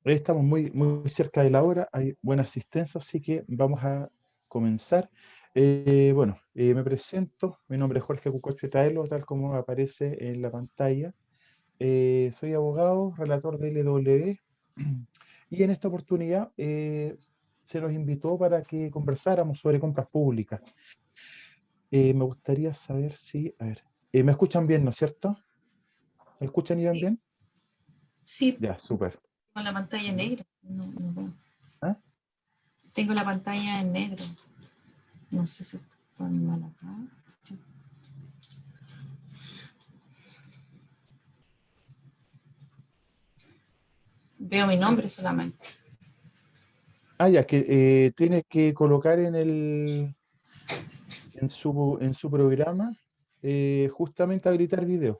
Hoy estamos muy cerca de la hora, hay buena asistencia, así que vamos a comenzar. Me presento, mi nombre es Jorge Cucoche Traelo, tal como aparece en la pantalla. Soy abogado, relator de LW, y en esta oportunidad se nos invitó para que conversáramos sobre compras públicas. Me gustaría saber si, a ver, ¿me escuchan bien, no es cierto? ¿Me escuchan y ven Sí, bien? sí, Ya, súper. con la pantalla negra. No veo. ¿Ah? Tengo la pantalla en negro. No sé si está mal acá. Veo mi nombre solamente. Ya, que tiene que colocar en su programa justamente habilitar video.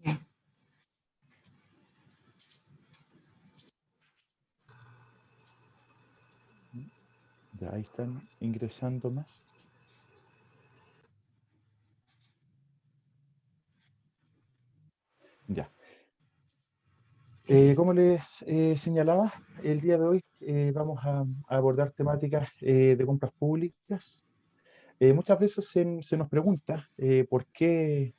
Ya. Ya, ahí están ingresando más. Ya. Ese. Como les señalaba, el día de hoy vamos a abordar temáticas de compras públicas. Muchas veces se nos pregunta por qué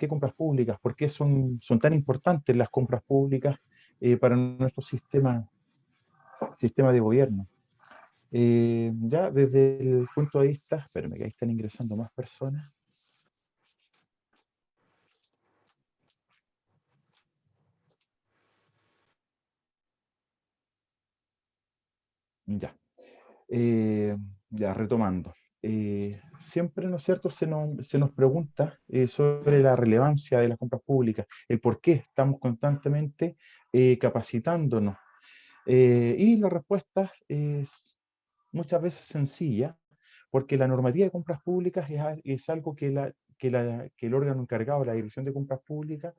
compras públicas, por qué son tan importantes las compras públicas para nuestro sistema de gobierno. Ya desde el punto de vista, espérame que ahí están ingresando más personas. Ya, eh, ya retomando. Siempre, ¿no es cierto?, se nos pregunta sobre la relevancia de las compras públicas, el por qué estamos constantemente capacitándonos. Y la respuesta es muchas veces sencilla, porque la normativa de compras públicas es algo que el órgano encargado, la Dirección de Compras Públicas,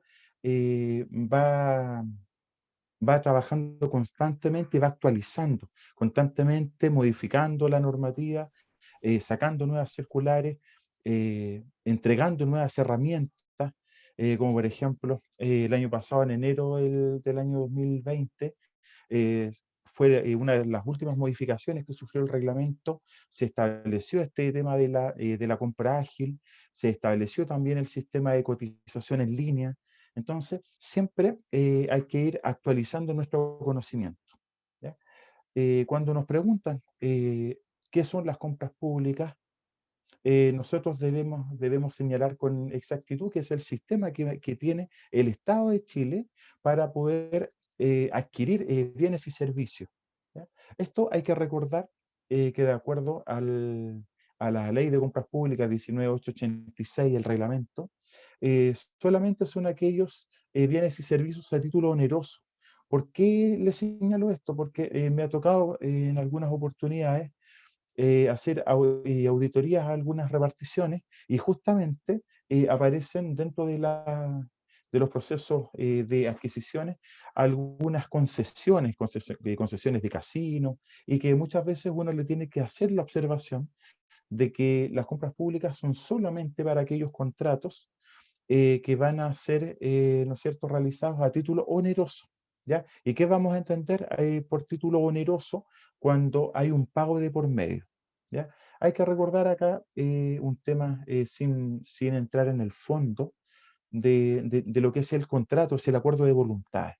va trabajando constantemente, va actualizando, constantemente modificando la normativa, sacando nuevas circulares, entregando nuevas herramientas, como por ejemplo el año pasado, en enero del año 2020, eh, fue una de las últimas modificaciones que sufrió el reglamento. Se estableció este tema de la compra ágil, se estableció también el sistema de cotización en línea. Entonces, siempre hay que ir actualizando nuestro conocimiento, ¿ya? Cuando nos preguntan qué son las compras públicas, nosotros debemos señalar con exactitud que es el sistema que tiene el Estado de Chile para poder adquirir bienes y servicios, ¿ya? Esto hay que recordar que de acuerdo a la Ley de Compras Públicas 19.886, el reglamento, solamente son aquellos bienes y servicios a título oneroso. ¿Por qué les señalo esto? Porque me ha tocado en algunas oportunidades hacer auditorías a algunas reparticiones y justamente aparecen dentro de los procesos de adquisiciones algunas concesiones de casino, y que muchas veces uno le tiene que hacer la observación de que las compras públicas son solamente para aquellos contratos que van a ser, ¿no es cierto?, realizados a título oneroso, ¿ya? ¿Y qué vamos a entender por título oneroso cuando hay un pago de por medio, ¿ya? Hay que recordar acá un tema sin entrar en el fondo de lo que es el contrato, es el acuerdo de voluntades.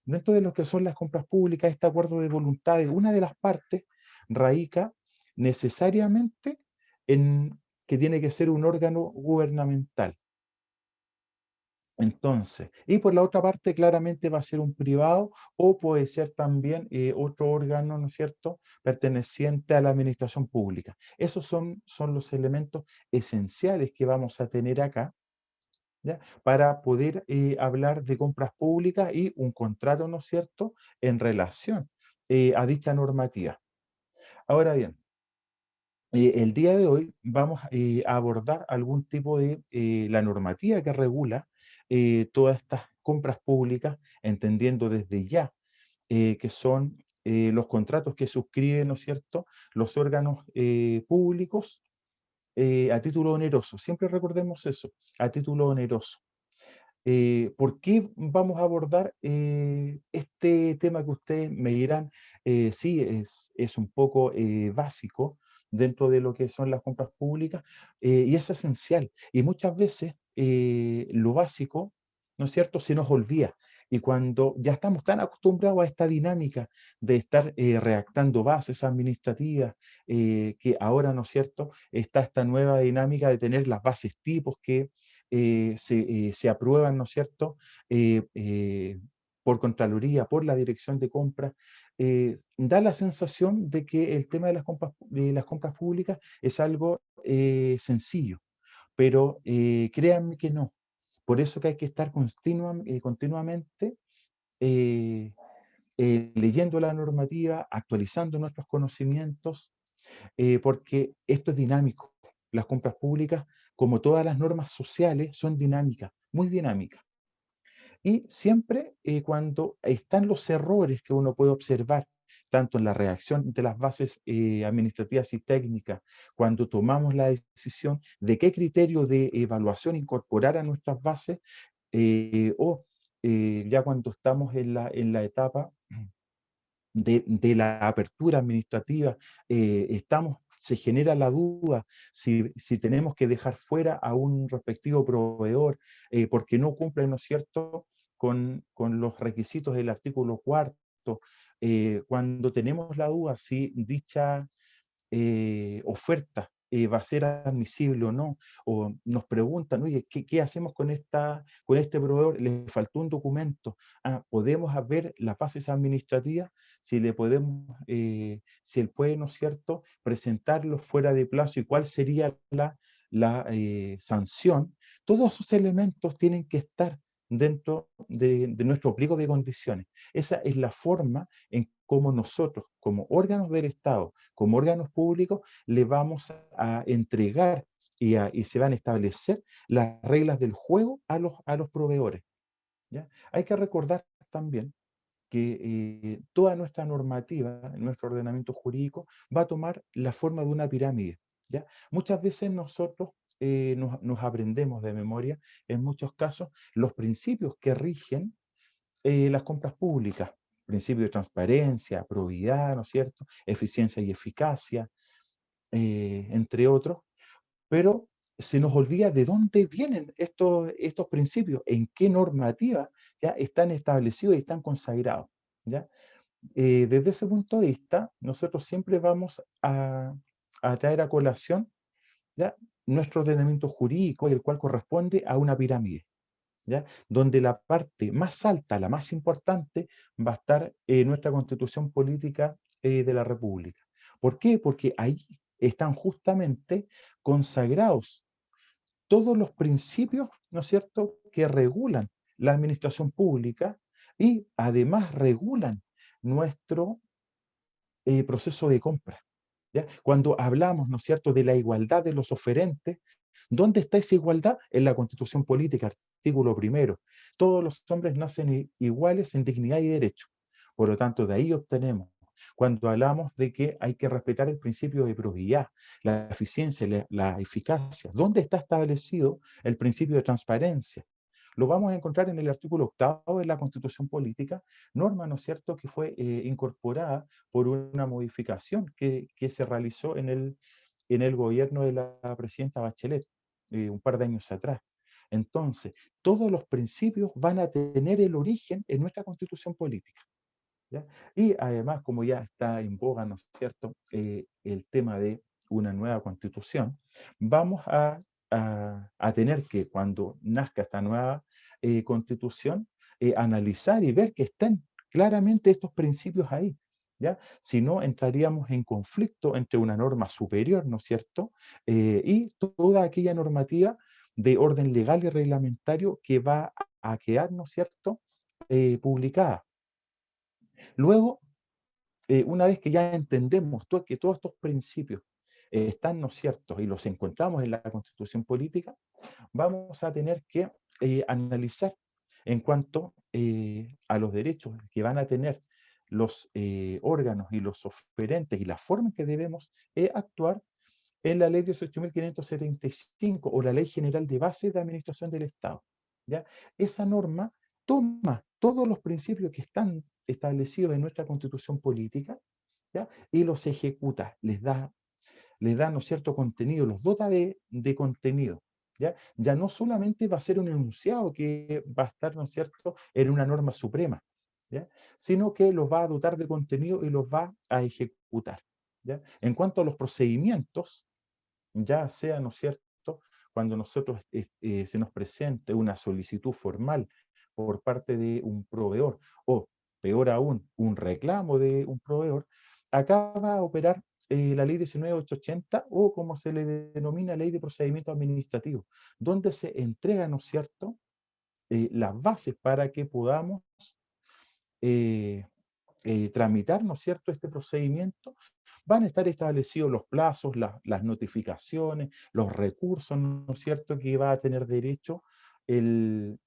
Dentro de lo que son las compras públicas, este acuerdo de voluntades, una de las partes radica necesariamente en que tiene que ser un órgano gubernamental. Entonces, y por la otra parte, claramente va a ser un privado o puede ser también otro órgano, ¿no es cierto?, perteneciente a la administración pública. Esos son los elementos esenciales que vamos a tener acá, ¿ya?, para poder hablar de compras públicas y un contrato, ¿no es cierto?, en relación a dicha normativa. Ahora bien, el día de hoy vamos a abordar algún tipo de la normativa que regula todas estas compras públicas, entendiendo desde ya que son los contratos que suscriben, ¿no es cierto?, los órganos públicos a título oneroso. Siempre recordemos eso, a título oneroso. ¿Por qué vamos a abordar este tema que ustedes me dirán? Sí, es un poco básico dentro de lo que son las compras públicas y es esencial. Y muchas veces lo básico, ¿no es cierto?, se nos olvida. Y cuando ya estamos tan acostumbrados a esta dinámica de estar redactando bases administrativas, que ahora, ¿no es cierto?, está esta nueva dinámica de tener las bases tipos que se aprueban, ¿no es cierto?, por Contraloría, por la Dirección de Compras, da la sensación de que el tema de las compras públicas es algo sencillo, pero créanme que no. Por eso que hay que estar continuamente eh, leyendo la normativa, actualizando nuestros conocimientos, porque esto es dinámico. Las compras públicas, como todas las normas sociales, son dinámicas, muy dinámicas. Y siempre cuando están los errores que uno puede observar, tanto en la redacción de las bases administrativas y técnicas, cuando tomamos la decisión de qué criterio de evaluación incorporar a nuestras bases, o ya cuando estamos en la etapa de la apertura administrativa, se genera la duda si tenemos que dejar fuera a un respectivo proveedor porque no cumple, ¿no es cierto?, con los requisitos del artículo cuarto. Cuando tenemos la duda si dicha oferta va a ser admisible o no, o nos preguntan, oye, ¿qué hacemos con este proveedor? Le faltó un documento. Podemos ver las bases administrativas, si le podemos, si él puede, ¿no es cierto?, presentarlo fuera de plazo y cuál sería la sanción. Todos esos elementos tienen que estar dentro de nuestro pliego de condiciones. Esa es la forma en cómo nosotros, como órganos del Estado, como órganos públicos, le vamos a entregar y se van a establecer las reglas del juego a los proveedores, ¿ya? Hay que recordar también que toda nuestra normativa, nuestro ordenamiento jurídico, va a tomar la forma de una pirámide, ¿ya? Muchas veces nosotros nos aprendemos de memoria, en muchos casos, los principios que rigen las compras públicas, principio de transparencia, probidad, ¿no es cierto?, eficiencia y eficacia, entre otros, pero se nos olvida de dónde vienen estos principios, en qué normativa ya están establecidos y están consagrados, ¿ya? Desde ese punto de vista, nosotros siempre vamos a traer a colación, ¿ya?, nuestro ordenamiento jurídico, el cual corresponde a una pirámide, ¿ya?, donde la parte más alta, la más importante, va a estar nuestra Constitución Política de la República. ¿Por qué? Porque ahí están justamente consagrados todos los principios, ¿no es cierto?, que regulan la administración pública y además regulan nuestro proceso de compra, ¿ya? Cuando hablamos, ¿no es cierto?, de la igualdad de los oferentes, ¿dónde está esa igualdad? En la Constitución Política, artículo primero. Todos los hombres nacen iguales en dignidad y derecho. Por lo tanto, de ahí obtenemos. Cuando hablamos de que hay que respetar el principio de probidad, la eficiencia, la eficacia, ¿dónde está establecido el principio de transparencia? Lo vamos a encontrar en el artículo octavo de la Constitución Política, norma, ¿no es cierto?, que fue incorporada por una modificación que se realizó en el gobierno de la presidenta Bachelet un par de años atrás. Entonces, todos los principios van a tener el origen en nuestra Constitución Política, ¿ya? Y además, como ya está en boga, ¿no es cierto?, el tema de una nueva Constitución, vamos a tener que, cuando nazca esta nueva Constitución, analizar y ver que estén claramente estos principios ahí, ¿ya? Si no, entraríamos en conflicto entre una norma superior, ¿no es cierto?, y toda aquella normativa de orden legal y reglamentario que va a quedar, ¿no es cierto?, publicada. Luego, una vez que ya entendemos que todos estos principios están, ¿no es cierto?, y los encontramos en la Constitución Política, vamos a tener que analizar en cuanto a los derechos que van a tener los órganos y los oferentes y la forma en que debemos actuar en la Ley 18.575 o la Ley General de Bases de Administración del Estado. ¿ya? Esa norma toma todos los principios que están establecidos en nuestra Constitución política, ¿ya? Y los ejecuta, les da, ¿no es cierto?, contenido, los dota de contenido. ¿Ya? Ya no solamente va a ser un enunciado que va a estar, ¿no es cierto?, en una norma suprema, ¿ya? Sino que los va a dotar de contenido y los va a ejecutar. ¿Ya? En cuanto a los procedimientos, ya sea, ¿no es cierto?, cuando nosotros se nos presente una solicitud formal por parte de un proveedor o, peor aún, un reclamo de un proveedor, acá va a operar la ley 19.880 o como se le denomina ley de procedimiento administrativo, donde se entrega, ¿no es cierto?, las bases para que podamos eh, tramitar, ¿no es cierto?, este procedimiento. Van a estar establecidos los plazos, las notificaciones, los recursos, ¿no es cierto?, que va a tener derecho el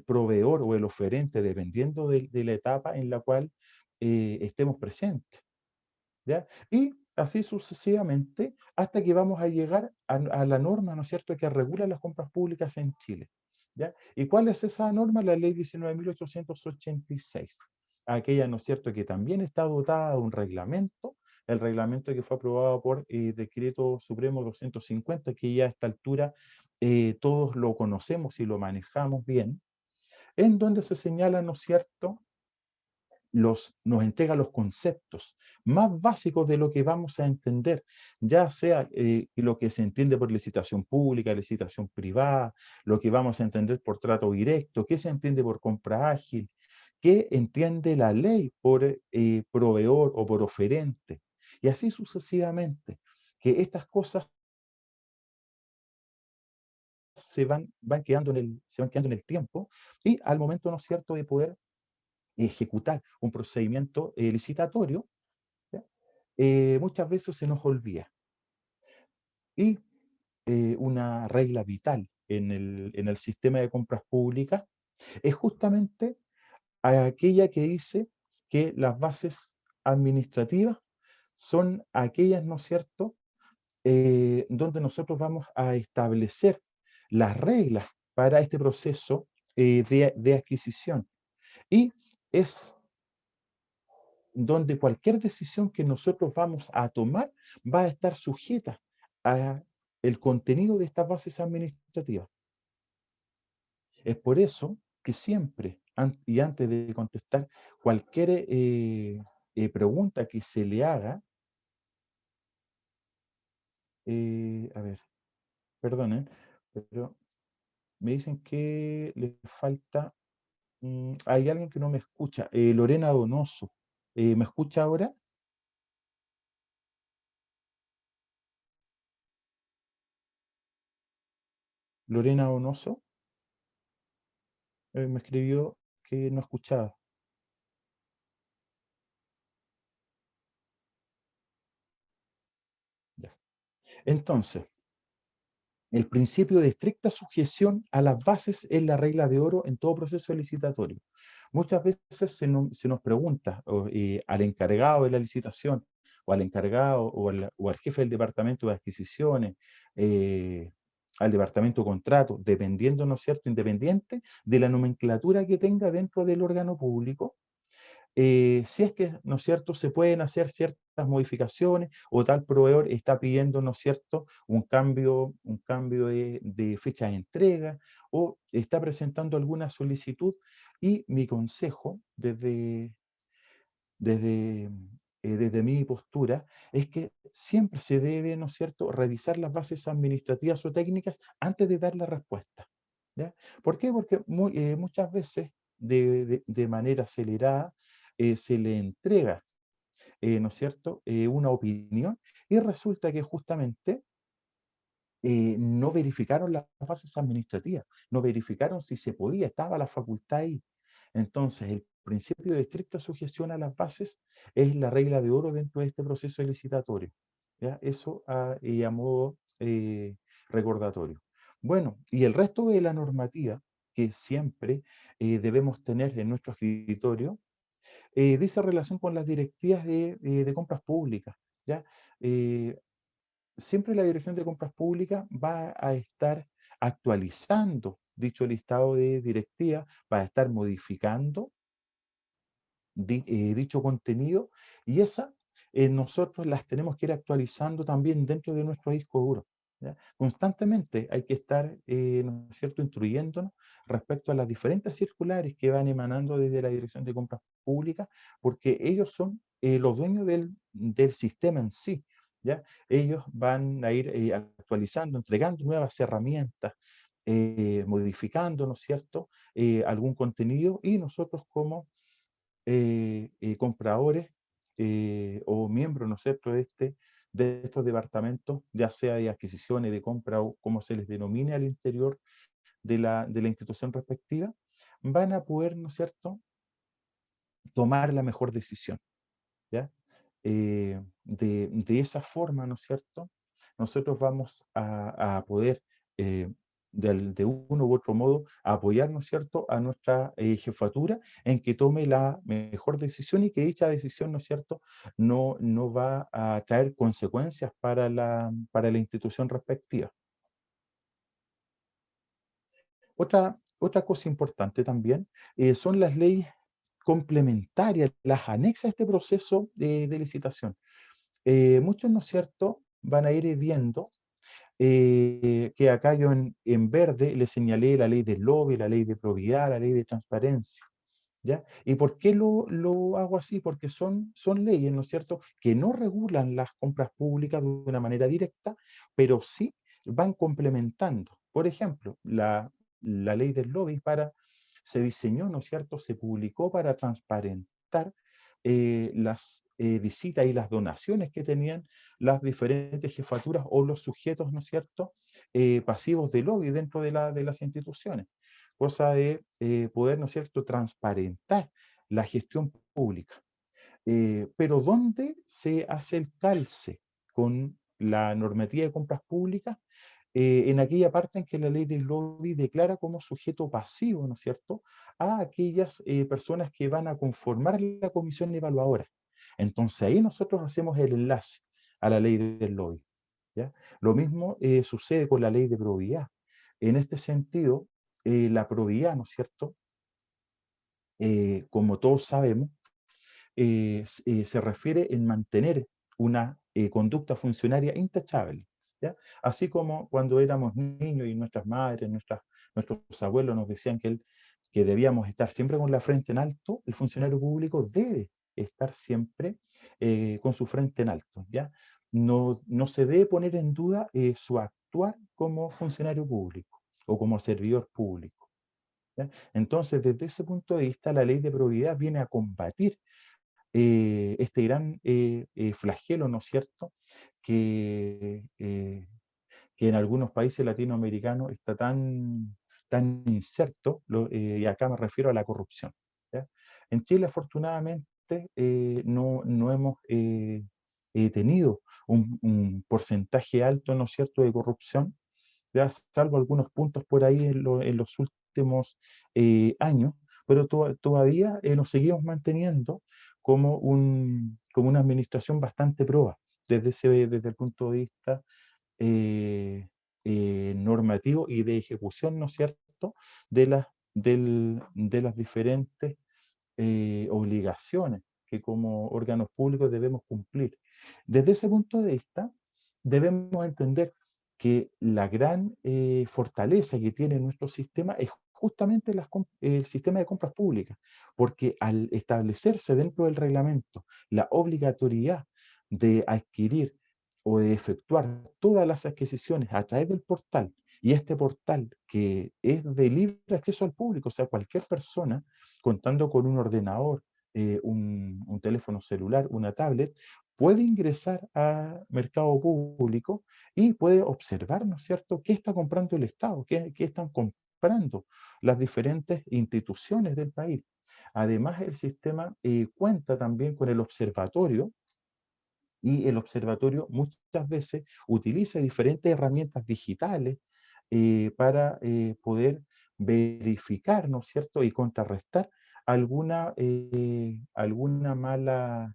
proveedor o el oferente, dependiendo de la etapa en la cual estemos presentes, ¿ya? Y así sucesivamente, hasta que vamos a llegar a la norma, ¿no es cierto?, que regula las compras públicas en Chile, ¿ya? ¿Y cuál es esa norma? La ley 19.886, aquella, ¿no es cierto?, que también está dotada de un reglamento, el reglamento que fue aprobado por Decreto Supremo 250, que ya a esta altura todos lo conocemos y lo manejamos bien, en donde se señala, ¿no es cierto?, nos entrega los conceptos más básicos de lo que vamos a entender, ya sea lo que se entiende por licitación pública, licitación privada, lo que vamos a entender por trato directo, qué se entiende por compra ágil, qué entiende la ley por proveedor o por oferente, y así sucesivamente, que estas cosas se van quedando en el tiempo y al momento, ¿no es cierto?, de poder ejecutar un procedimiento licitatorio, ¿ya? Muchas veces se nos olvida. Y una regla vital en el sistema de compras públicas es justamente aquella que dice que las bases administrativas son aquellas, ¿no es cierto?, donde nosotros vamos a establecer las reglas para este proceso de adquisición. Y es donde cualquier decisión que nosotros vamos a tomar va a estar sujeta a el contenido de estas bases administrativas. Es por eso que siempre, y antes de contestar cualquier pregunta que se le haga, a ver, perdonen, pero me dicen que le falta, hay alguien que no me escucha, Lorena Donoso. ¿Me escucha ahora? Lorena Donoso me escribió que no escuchaba. Ya. Entonces, el principio de estricta sujeción a las bases es la regla de oro en todo proceso licitatorio. Muchas veces se nos pregunta al encargado de la licitación, o al encargado, o al jefe del departamento de adquisiciones, eh, al departamento de contrato, dependiendo, ¿no es cierto?, independiente de la nomenclatura que tenga dentro del órgano público, si es que, ¿no es cierto?, se pueden hacer ciertas modificaciones o tal proveedor está pidiendo, ¿no es cierto?, un cambio de fecha de entrega o está presentando alguna solicitud. Y mi consejo desde, desde mi postura es que siempre se debe, ¿no es cierto?, revisar las bases administrativas o técnicas antes de dar la respuesta, ¿ya? ¿Por qué? Porque muchas veces de manera acelerada se le entrega, ¿no es cierto?, una opinión y resulta que justamente no verificaron las bases administrativas, no verificaron si se podía, estaba la facultad ahí. Entonces, el principio de estricta sujeción a las bases es la regla de oro dentro de este proceso licitatorio, ¿ya? Eso a modo recordatorio. Bueno, y el resto de la normativa que siempre debemos tener en nuestro escritorio dice relación con las directivas de compras públicas, ¿ya? Eh, Siempre la Dirección de Compras Públicas va a estar actualizando dicho listado de directivas, va a estar modificando dicho contenido, y esa nosotros las tenemos que ir actualizando también dentro de nuestro disco duro. ¿Ya? Constantemente hay que estar, ¿no es cierto?, instruyéndonos respecto a las diferentes circulares que van emanando desde la Dirección de Compras Públicas, porque ellos son los dueños del sistema en sí. ¿Ya? Ellos van a ir actualizando, entregando nuevas herramientas, modificando, ¿no es cierto?, algún contenido, y nosotros como compradores o miembros, ¿no es cierto?, de estos departamentos, ya sea de adquisiciones, de compra o como se les denomine al interior de la institución respectiva, van a poder, ¿no es cierto?, tomar la mejor decisión. ¿Ya? De esa forma, ¿no es cierto?, nosotros vamos a poder, eh, de uno u otro modo, apoyar, ¿no es cierto?, a nuestra jefatura en que tome la mejor decisión, y que dicha decisión, ¿no es cierto?, no va a traer consecuencias para la institución respectiva. Otra cosa importante también son las leyes complementarias, las anexas a este proceso de licitación. Muchos, ¿no es cierto?, van a ir viendo que acá yo en verde le señalé la ley del lobby, la ley de probidad, la ley de transparencia. ¿Ya? ¿Y por qué lo hago así? Porque son leyes, ¿no es cierto?, que no regulan las compras públicas de una manera directa, pero sí van complementando. Por ejemplo, la ley del lobby se diseñó, ¿no es cierto?, se publicó para transparentar las visitas y las donaciones que tenían las diferentes jefaturas o los sujetos, ¿no es cierto?, pasivos de lobby dentro de las instituciones, cosa de poder, ¿no es cierto?, transparentar la gestión pública. Pero ¿dónde se hace el calce con la normativa de compras públicas? En aquella parte en que la ley del lobby declara como sujeto pasivo, ¿no es cierto?, a aquellas personas que van a conformar la comisión evaluadora. Entonces ahí nosotros hacemos el enlace a la ley del lobby. ¿Ya? Lo mismo sucede con la ley de probidad. En este sentido, la probidad, ¿no es cierto?, como todos sabemos, se refiere en mantener una conducta funcionaria intachable. ¿Ya? Así como cuando éramos niños y nuestras madres, nuestros abuelos nos decían que debíamos estar siempre con la frente en alto, el funcionario público debe estar siempre con su frente en alto. ¿Ya? No se debe poner en duda su actuar como funcionario público o como servidor público. ¿Ya? Entonces, desde ese punto de vista, la ley de probidad viene a combatir este gran flagelo, ¿no es cierto?, que, eh, que en algunos países latinoamericanos está tan inserto, y acá me refiero a la corrupción. ¿Ya? En Chile, afortunadamente, no hemos tenido un porcentaje alto, ¿no es cierto?, de corrupción, ya salvo algunos puntos por ahí en los últimos años, pero todavía nos seguimos manteniendo como una administración bastante proba desde el punto de vista eh, normativo y de ejecución, ¿no es cierto?, de las diferentes obligaciones que como órganos públicos debemos cumplir. Desde ese punto de vista, debemos entender que la gran fortaleza que tiene nuestro sistema es justamente el sistema de compras públicas, porque al establecerse dentro del reglamento la obligatoriedad de adquirir o de efectuar todas las adquisiciones a través del portal, y este portal que es de libre acceso al público, o sea, cualquier persona contando con un ordenador, un teléfono celular, una tablet, puede ingresar a mercado público y puede observar, ¿no es cierto?, qué está comprando el Estado, qué están comprando las diferentes instituciones del país. Además, el sistema cuenta también con el observatorio, y el observatorio muchas veces utiliza diferentes herramientas digitales para poder verificar, ¿no es cierto?, y contrarrestar alguna mala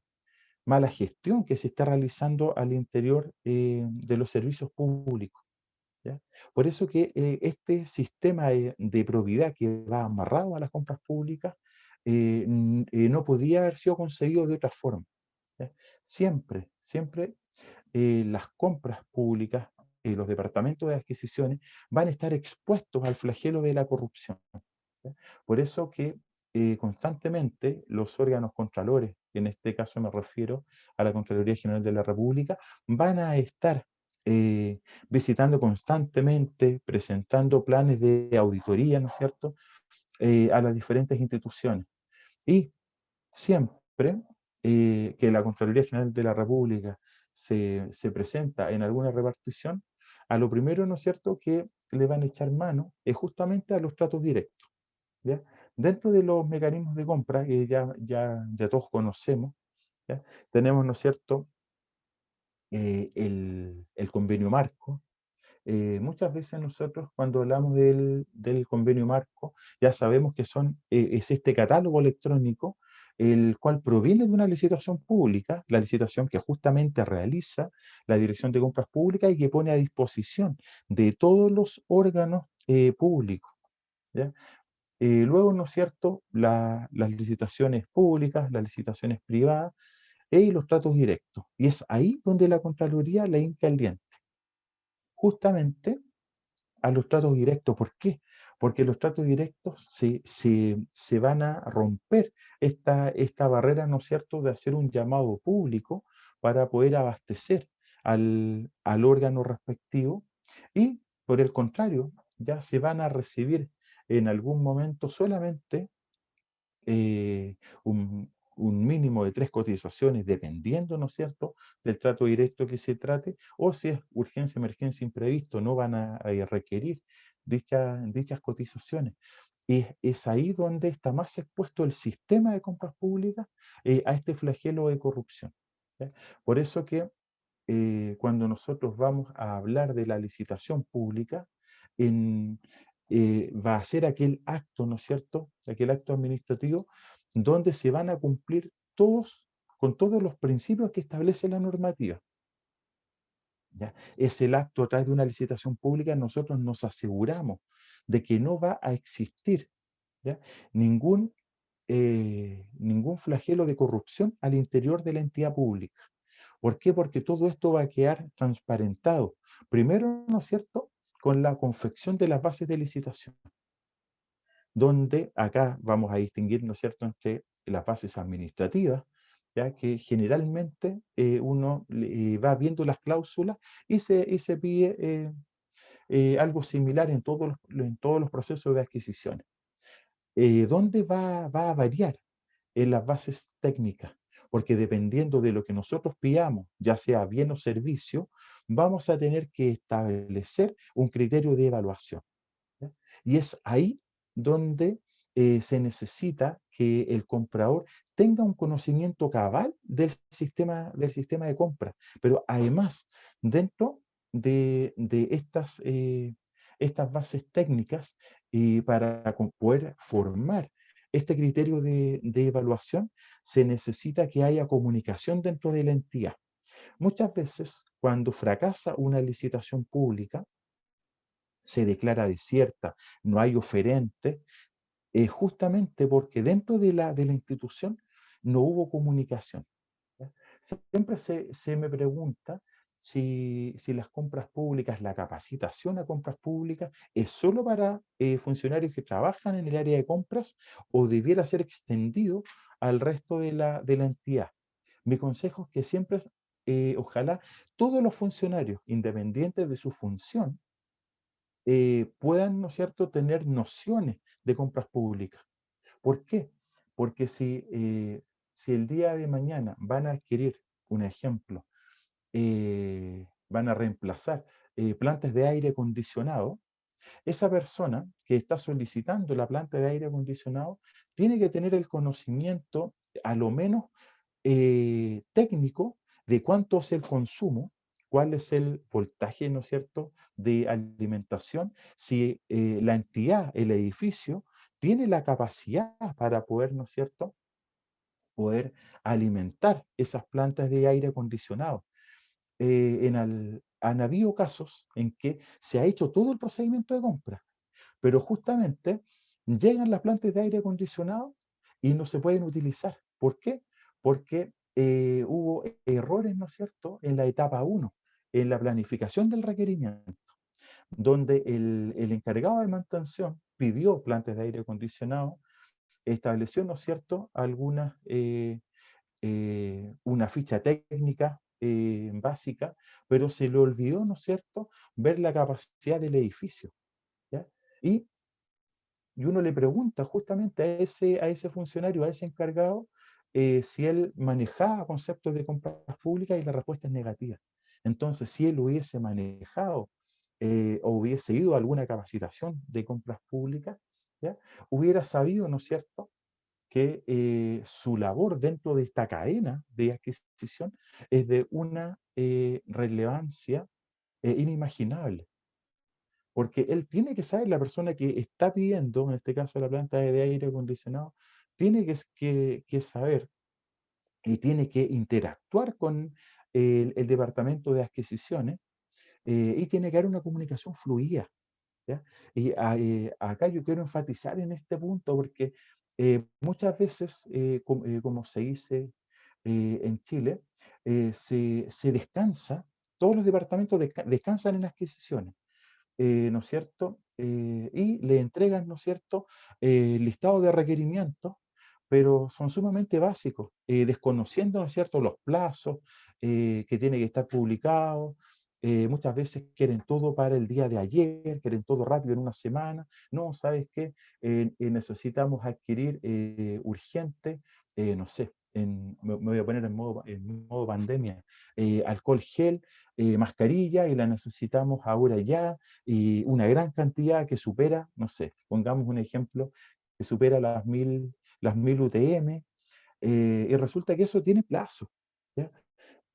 gestión que se está realizando al interior de los servicios públicos. ¿ya? Por eso que este sistema de probidad que va amarrado a las compras públicas no podía haber sido concebido de otra forma, ¿ya? Siempre, siempre las compras públicas, los departamentos de adquisiciones van a estar expuestos al flagelo de la corrupción, ¿ya? Por eso que constantemente los órganos contralores, en este caso me refiero a la Contraloría General de la República, van a estar visitando constantemente, presentando planes de auditoría, ¿no es cierto?, a las diferentes instituciones. Y siempre que la Contraloría General de la República se presenta en alguna repartición, a lo primero, ¿no es cierto?, que le van a echar mano es justamente a los tratos directos, ¿ya? Dentro de los mecanismos de compra que ya todos conocemos, ¿ya? Tenemos, ¿no es cierto?, el convenio marco. Muchas veces nosotros cuando hablamos del convenio marco, ya sabemos que es este catálogo electrónico, el cual proviene de una licitación pública, la licitación que justamente realiza la Dirección de Compras Públicas y que pone a disposición de todos los órganos públicos, ¿ya? Luego, ¿no es cierto?, las licitaciones públicas, las licitaciones privadas y los tratos directos. Y es ahí donde la Contraloría le hinca el diente, justamente a los tratos directos. ¿Por qué? Porque los tratos directos se van a romper esta barrera, ¿no es cierto?, de hacer un llamado público para poder abastecer al órgano respectivo y, por el contrario, ya se van a recibir en algún momento solamente eh, un mínimo de 3 cotizaciones, dependiendo, ¿no es cierto?, del trato directo que se trate, o si es urgencia, emergencia, imprevisto, no van a requerir dichas cotizaciones. Y es ahí donde está más expuesto el sistema de compras públicas a este flagelo de corrupción, ¿ya? Por eso que cuando nosotros vamos a hablar de la licitación pública, en, va a ser aquel acto, ¿no es cierto?, aquel acto administrativo donde se van a cumplir con todos los principios que establece la normativa, ¿ya? Es el acto a través de una licitación pública, nosotros nos aseguramos de que no va a existir, ¿ya?, ningún, ningún flagelo de corrupción al interior de la entidad pública. ¿Por qué? Porque todo esto va a quedar transparentado. Primero, ¿no es cierto?, con la confección de las bases de licitación, donde acá vamos a distinguir, ¿no es cierto?, entre las bases administrativas, ya que generalmente uno va viendo las cláusulas y se pide algo similar en todos los procesos de adquisiciones. ¿Dónde va a variar? En las bases técnicas, porque dependiendo de lo que nosotros pidamos, ya sea bien o servicio, vamos a tener que establecer un criterio de evaluación, ¿ya? Y es ahí donde se necesita que el comprador tenga un conocimiento cabal del sistema de compra, pero además, dentro de estas bases técnicas, y para poder formar este criterio de evaluación, se necesita que haya comunicación dentro de la entidad. Muchas veces, cuando fracasa una licitación pública, se declara desierta, no hay oferente, justamente porque dentro de la institución no hubo comunicación, ¿ya? Siempre se me pregunta si las compras públicas, la capacitación a compras públicas, es solo para funcionarios que trabajan en el área de compras o debiera ser extendido al resto de la entidad. Mi consejo es que siempre, ojalá, todos los funcionarios, independientes de su función, puedan, ¿no es cierto?, tener nociones de compras públicas. ¿Por qué? Porque si el día de mañana van a adquirir, un ejemplo, van a reemplazar plantas de aire acondicionado, esa persona que está solicitando la planta de aire acondicionado tiene que tener el conocimiento, a lo menos técnico, de cuánto es el consumo, cuál es el voltaje, ¿no es cierto?, de alimentación, si la entidad, el edificio, tiene la capacidad para poder, ¿no es cierto?, poder alimentar esas plantas de aire acondicionado. han habido casos en que se ha hecho todo el procedimiento de compra, pero justamente llegan las plantas de aire acondicionado y no se pueden utilizar. ¿Por qué? Porque hubo errores, ¿no es cierto?, en la etapa uno, en la planificación del requerimiento, donde el encargado de mantención pidió plantas de aire acondicionado, estableció, ¿no es cierto?, una ficha técnica básica, pero se le olvidó, ¿no es cierto?, ver la capacidad del edificio, ¿ya? Y, y uno le pregunta justamente a ese funcionario, a ese encargado, si él manejaba conceptos de compras públicas y la respuesta es negativa. Entonces, si él hubiese manejado o hubiese ido a alguna capacitación de compras públicas, ¿ya?, hubiera sabido, ¿no es cierto?, que su labor dentro de esta cadena de adquisición es de una relevancia inimaginable, porque él tiene que saber, la persona que está pidiendo, en este caso la planta de aire acondicionado, tiene que saber y tiene que interactuar con el departamento de adquisiciones y tiene que haber una comunicación fluida. ¿Ya? Y acá yo quiero enfatizar en este punto porque muchas veces, como se dice en Chile, se descansa, todos los departamentos descansan en adquisiciones, ¿no es cierto? Y le entregan, ¿no es cierto?, listado de requerimientos, pero son sumamente básicos, desconociendo, ¿no es cierto?, los plazos que tiene que estar publicado. Muchas veces quieren todo para el día de ayer, quieren todo rápido en una semana. No, ¿sabes qué? Necesitamos adquirir urgente, no sé, me voy a poner en modo pandemia, alcohol gel, mascarilla, y la necesitamos ahora ya, y una gran cantidad que supera, no sé, pongamos un ejemplo, que supera las 1000 UTM, y resulta que eso tiene plazo, ¿ya?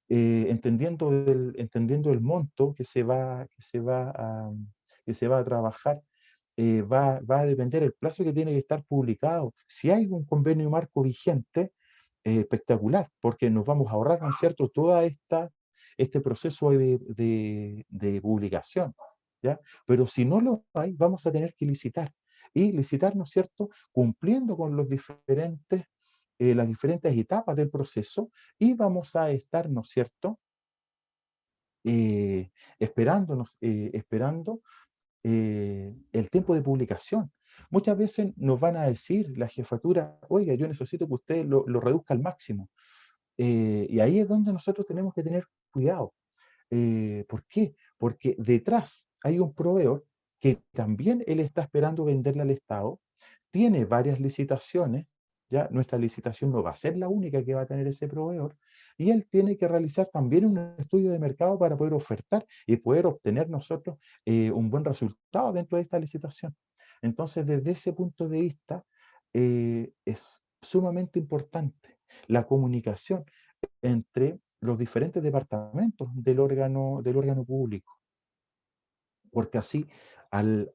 Entendiendo el monto que se va a trabajar, va a depender el plazo que tiene que estar publicado. Si hay un convenio marco vigente, espectacular, porque nos vamos a ahorrar, ¿no es cierto?, este proceso de publicación, ¿ya? Pero si no lo hay, vamos a tener que licitar. Y licitar, ¿no es cierto?, cumpliendo con las diferentes etapas del proceso, y vamos a estar, ¿no es cierto?, eh, esperando el tiempo de publicación. Muchas veces nos van a decir la jefatura: oiga, yo necesito que usted lo reduzca al máximo. Y ahí es donde nosotros tenemos que tener cuidado. ¿Por qué? Porque detrás hay un proveedor que también él está esperando venderle al Estado, tiene varias licitaciones, ya nuestra licitación no va a ser la única que va a tener ese proveedor, y él tiene que realizar también un estudio de mercado para poder ofertar y poder obtener nosotros un buen resultado dentro de esta licitación. Entonces, desde ese punto de vista, es sumamente importante la comunicación entre los diferentes departamentos del órgano público, porque así, al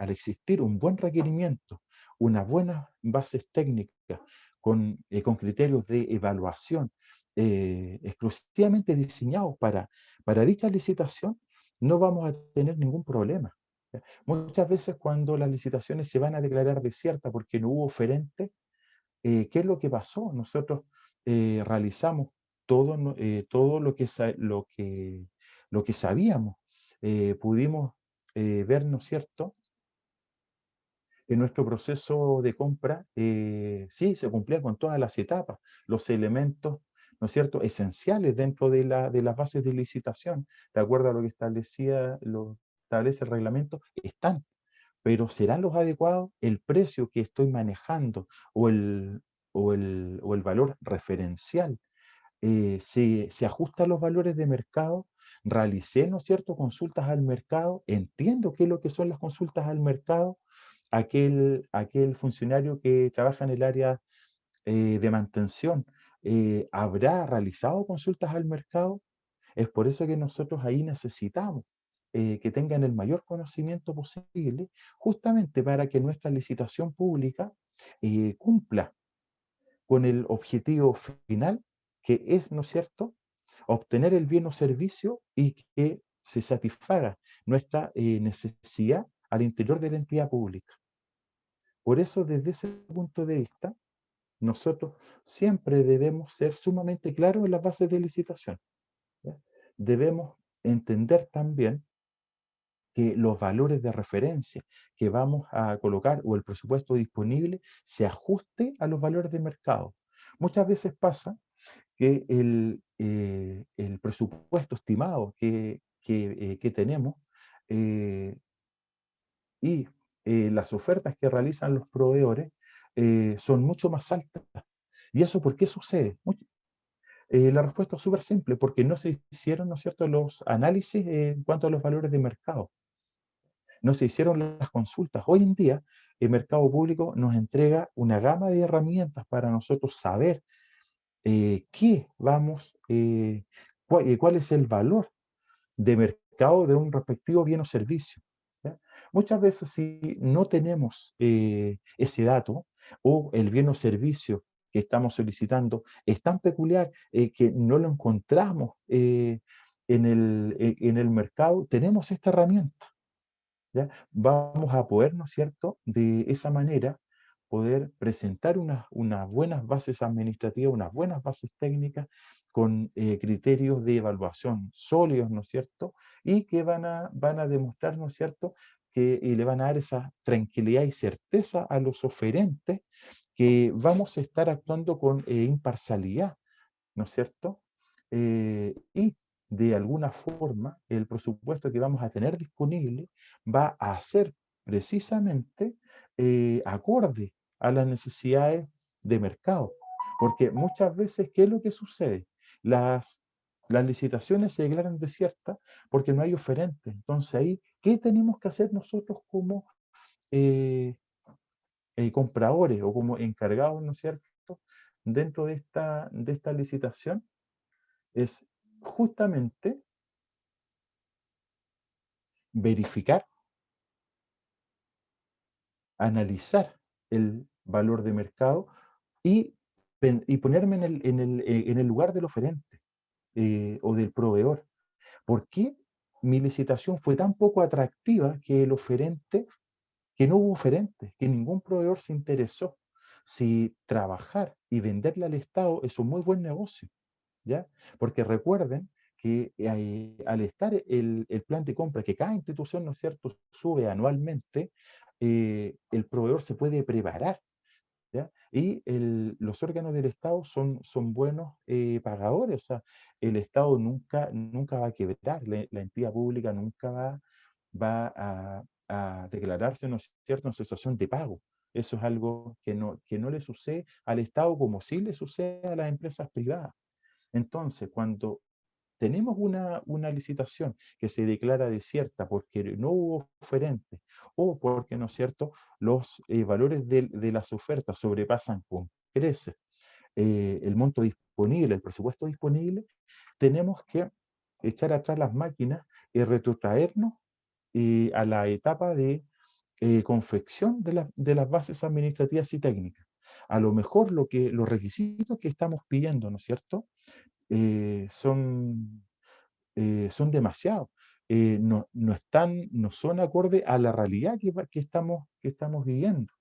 existir un buen requerimiento, unas buenas bases técnicas con criterios de evaluación exclusivamente diseñados para dicha licitación, no vamos a tener ningún problema. ¿Ya? Muchas veces cuando las licitaciones se van a declarar desiertas porque no hubo oferente, ¿qué es lo que pasó? Nosotros realizamos todo lo que sabíamos. Pudimos ver, ¿no es cierto?, en nuestro proceso de compra, sí, se cumplía con todas las etapas, los elementos, ¿no es cierto?, esenciales dentro de las bases de licitación, de acuerdo a lo establece el reglamento, están, pero ¿serán los adecuados? ¿El precio que estoy manejando o el valor referencial se ajusta a los valores de mercado? Realicé, ¿no es cierto?, consultas al mercado, entiendo qué es lo que son las consultas al mercado. Aquel funcionario que trabaja en el área de mantención habrá realizado consultas al mercado. Es por eso que nosotros ahí necesitamos que tengan el mayor conocimiento posible, justamente para que nuestra licitación pública cumpla con el objetivo final, que es, ¿no es cierto?, obtener el bien o servicio y que se satisfaga nuestra necesidad al interior de la entidad pública. Por eso, desde ese punto de vista, nosotros siempre debemos ser sumamente claros en las bases de licitación, ¿ya? Debemos entender también que los valores de referencia que vamos a colocar o el presupuesto disponible se ajuste a los valores de mercado. Muchas veces pasa que el presupuesto estimado que tenemos eh, y las ofertas que realizan los proveedores son mucho más altas. ¿Y eso por qué sucede? La respuesta es súper simple, porque no se hicieron, ¿no es cierto?, los análisis en cuanto a los valores de mercado. No se hicieron las consultas. Hoy en día, el mercado público nos entrega una gama de herramientas para nosotros saber qué vamos, cuál es el valor de mercado de un respectivo bien o servicio, ¿ya? Muchas veces, si no tenemos ese dato, o el bien o servicio que estamos solicitando es tan peculiar que no lo encontramos en el mercado, tenemos esta herramienta, ¿ya? Vamos a poder, ¿no es cierto?, de esa manera poder presentar unas buenas bases administrativas, unas buenas bases técnicas con criterios de evaluación sólidos, ¿no es cierto? Y que van a demostrar, ¿no es cierto?, que y le van a dar esa tranquilidad y certeza a los oferentes que vamos a estar actuando con imparcialidad, ¿no es cierto? Y de alguna forma el presupuesto que vamos a tener disponible va a ser precisamente acorde a las necesidades de mercado. Porque muchas veces, ¿qué es lo que sucede? Las, las licitaciones se declaran desiertas porque no hay oferentes. Entonces ahí, ¿qué tenemos que hacer nosotros como eh, compradores o como encargados, ¿no es cierto?, dentro de esta licitación? Es justamente verificar, analizar el valor de mercado y, y ponerme en el lugar del oferente o del proveedor. ¿Por qué mi licitación fue tan poco atractiva que el oferente, que no hubo oferente, que ningún proveedor se interesó? Si trabajar y venderle al Estado es un muy buen negocio, ¿ya? Porque recuerden que al estar el plan de compra, que cada institución, ¿no es cierto?, sube anualmente, el proveedor se puede preparar, ¿ya? Y los órganos del Estado son buenos pagadores, o sea, el Estado nunca va a quebrar, la entidad pública nunca va a declararse, ¿no es cierto?, en cesación de pago. Eso es algo que no le sucede al Estado como sí le sucede a las empresas privadas. Entonces, cuando tenemos una licitación que se declara desierta porque no hubo oferentes o porque, ¿no es cierto?, los valores de las ofertas sobrepasan con creces el monto disponible, el presupuesto disponible, tenemos que echar atrás las máquinas y retrotraernos a la etapa de confección de las bases administrativas y técnicas. A lo mejor los requisitos que estamos pidiendo, ¿no es cierto?, son demasiados. No son acorde a la realidad que estamos viviendo.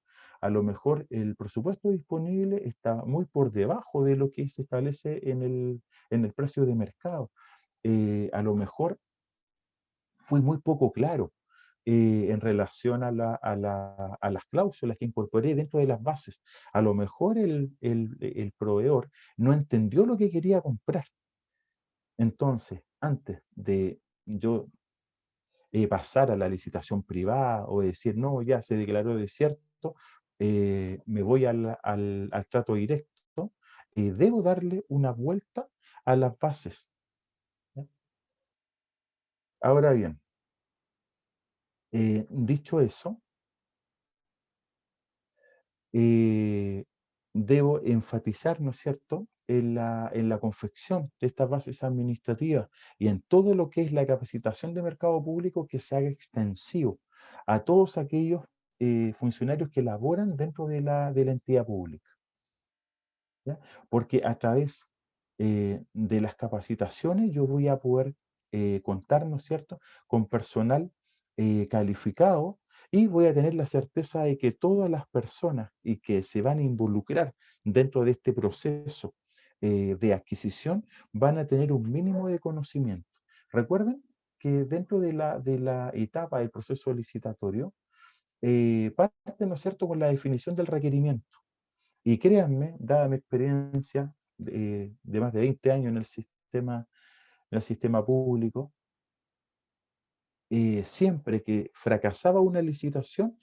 A lo mejor el presupuesto disponible está muy por debajo de lo que se establece en el precio de mercado. A lo mejor fui muy poco claro en relación a las cláusulas que incorporé dentro de las bases. A lo mejor el proveedor no entendió lo que quería comprar. Entonces, antes de yo pasar a la licitación privada o decir, no, ya se declaró desierto, me voy al trato directo, debo darle una vuelta a las bases, ¿ya? Ahora bien, dicho eso, eh, debo enfatizar, ¿no es cierto?, en la confección de estas bases administrativas y en todo lo que es la capacitación de mercado público que se haga extensivo a todos aquellos funcionarios que laboran dentro de la entidad pública, ¿ya? Porque a través de las capacitaciones yo voy a poder contar, ¿no es cierto?, con personal calificado, y voy a tener la certeza de que todas las personas y que se van a involucrar dentro de este proceso de adquisición van a tener un mínimo de conocimiento. Recuerden que dentro de la etapa del proceso licitatorio, parte, ¿no es cierto?, con la definición del requerimiento. Y créanme, dada mi experiencia de más de 20 años en el sistema público, siempre que fracasaba una licitación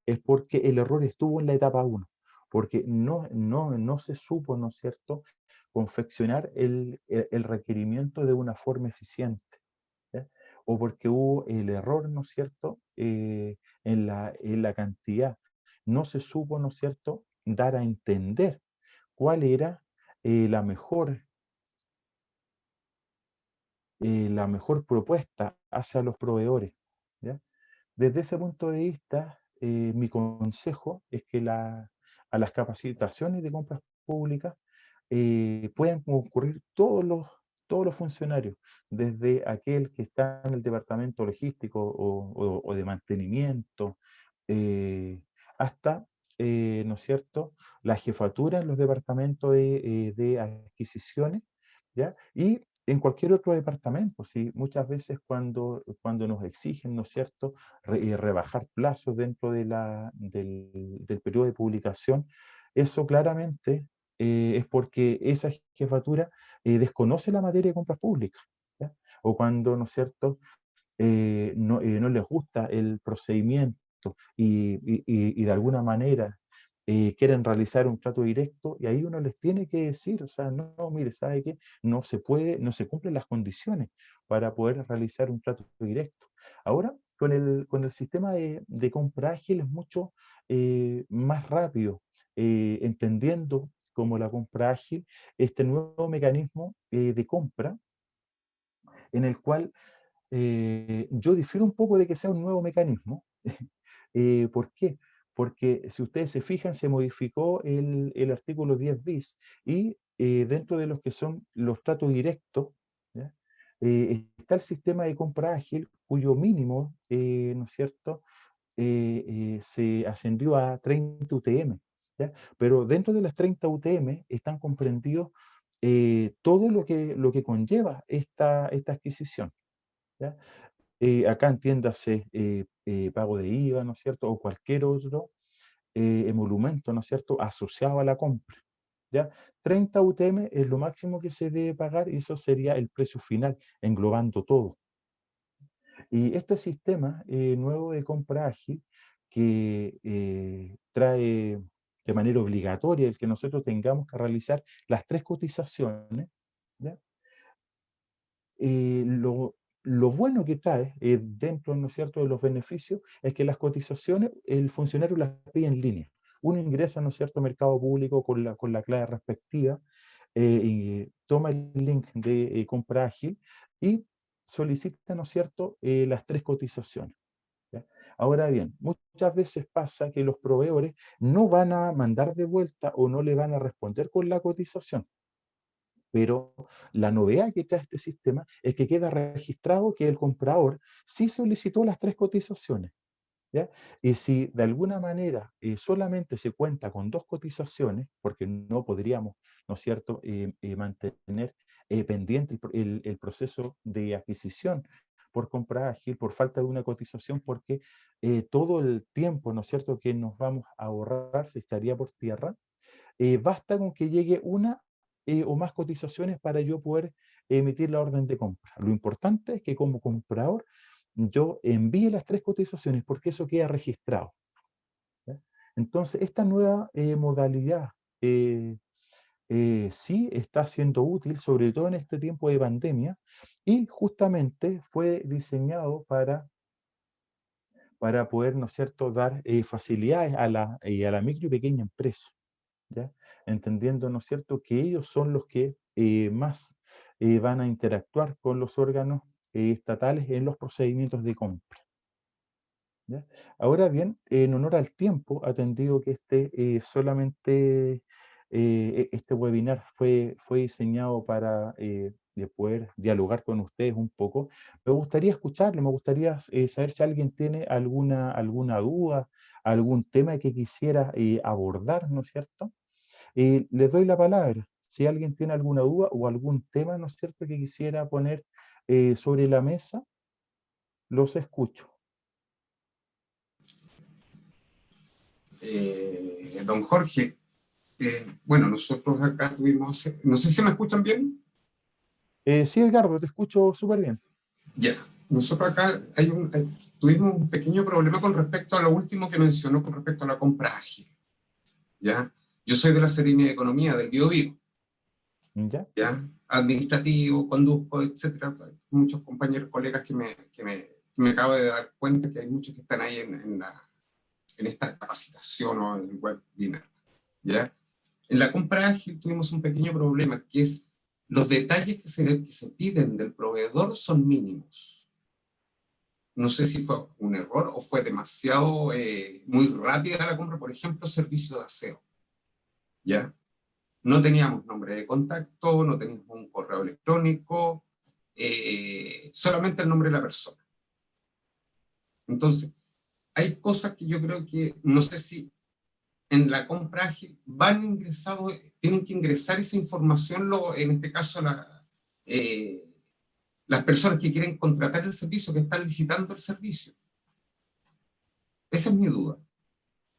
es porque el error estuvo en la etapa uno, porque no se supo, ¿no es cierto?, confeccionar el requerimiento de una forma eficiente, ¿ya? O porque hubo el error, ¿no es cierto?, en la cantidad. No se supo, ¿no es cierto?, dar a entender cuál era la la mejor propuesta hacia los proveedores, ¿ya? Desde ese punto de vista, mi consejo es que a las capacitaciones de compras públicas puedan concurrir todos los funcionarios, desde aquel que está en el departamento logístico o de mantenimiento, eh, hasta, ¿no es cierto?, la jefatura en los departamentos de adquisiciones, ¿ya? Y en cualquier otro departamento, ¿sí? Muchas veces cuando nos exigen, ¿no es cierto?, rebajar plazos dentro del periodo de publicación, eso claramente es porque esa jefatura desconoce la materia de compras públicas, ¿ya? O cuando, ¿no es cierto?, no les gusta el procedimiento y de alguna manera quieren realizar un trato directo, y ahí uno les tiene que decir, o sea, no, no, mire, ¿sabe qué? No se puede, no se cumplen las condiciones para poder realizar un trato directo. Ahora, con el sistema de compra ágil es mucho más rápido, entendiendo como la compra ágil, este nuevo mecanismo de compra en el cual yo difiero un poco de que sea un nuevo mecanismo. ¿Por qué? Porque si ustedes se fijan, se modificó el artículo 10 bis y dentro de los que son los tratos directos, ¿ya? Está el sistema de compra ágil, cuyo mínimo, ¿no es cierto?, se ascendió a 30 UTM, ¿ya? Pero dentro de las 30 UTM están comprendidos todo lo que conlleva esta adquisición, ¿ya? Acá entiéndase pago de IVA, ¿no es cierto? O cualquier otro emolumento, ¿no es cierto?, asociado a la compra, ¿ya? 30 UTM es lo máximo que se debe pagar y eso sería el precio final, englobando todo. Y este sistema nuevo de compra ágil que trae de manera obligatoria el que nosotros tengamos que realizar las tres cotizaciones, ¿ya? Eh, lo, lo bueno que trae dentro, ¿no es cierto?, de los beneficios es que las cotizaciones el funcionario las pide en línea. Uno ingresa, ¿no es cierto?, a Mercado Público con la clave respectiva, y toma el link de compra ágil y solicita, ¿no es cierto?, las tres cotizaciones, ¿ya? Ahora bien, muchas veces pasa que los proveedores no van a mandar de vuelta o no le van a responder con la cotización. Pero la novedad que trae este sistema es que queda registrado que el comprador sí solicitó las tres cotizaciones, ¿ya? Y si de alguna manera solamente se cuenta con dos cotizaciones, porque no podríamos, ¿no es cierto?, mantener pendiente el proceso de adquisición por compra ágil, por falta de una cotización, porque todo el tiempo, ¿no es cierto?, que nos vamos a ahorrar se estaría por tierra. Basta con que llegue una o más cotizaciones para yo poder emitir la orden de compra. Lo importante es que como comprador yo envíe las tres cotizaciones porque eso queda registrado, ¿ya? Entonces, esta nueva modalidad eh, sí está siendo útil, sobre todo en este tiempo de pandemia, y justamente fue diseñado para poder, ¿no es cierto?, dar facilidades a la micro y pequeña empresa, ¿ya? Entendiendo, ¿no es cierto?, que ellos son los que más van a interactuar con los órganos estatales en los procedimientos de compra, ¿ya? Ahora bien, en honor al tiempo, atendido que este webinar fue diseñado para de poder dialogar con ustedes un poco. Me gustaría escucharle, me gustaría saber si alguien tiene alguna duda, algún tema que quisiera abordar, ¿no es cierto? Les doy la palabra. Si alguien tiene alguna duda o algún tema, ¿no es cierto?, que quisiera poner sobre la mesa, los escucho. Don Jorge, bueno, nosotros acá tuvimos, no sé si me escuchan bien. Sí, Edgardo, te escucho súper bien. Ya, nosotros acá tuvimos un pequeño problema con respecto a lo último que mencionó con respecto a la compra ágil. ¿Ya? Yo soy de la Seremia de Economía del Biobío, ¿Ya? ¿ya? Administrativo, conduzco, etcétera. Muchos compañeros, colegas que me acabo de dar cuenta que hay muchos que están ahí en esta capacitación o en el webinar, ¿ya? En la compra ágil tuvimos un pequeño problema, que es los detalles que se piden del proveedor son mínimos. No sé si fue un error o fue demasiado, muy rápida la compra. Por ejemplo, servicio de aseo, ¿ya? No teníamos nombre de contacto, no teníamos un correo electrónico, solamente el nombre de la persona. Entonces, hay cosas que yo creo que, no sé si en la compra ágil van ingresados, tienen que ingresar esa información, en este caso eh, las personas que quieren contratar el servicio, que están licitando el servicio. Esa es mi duda,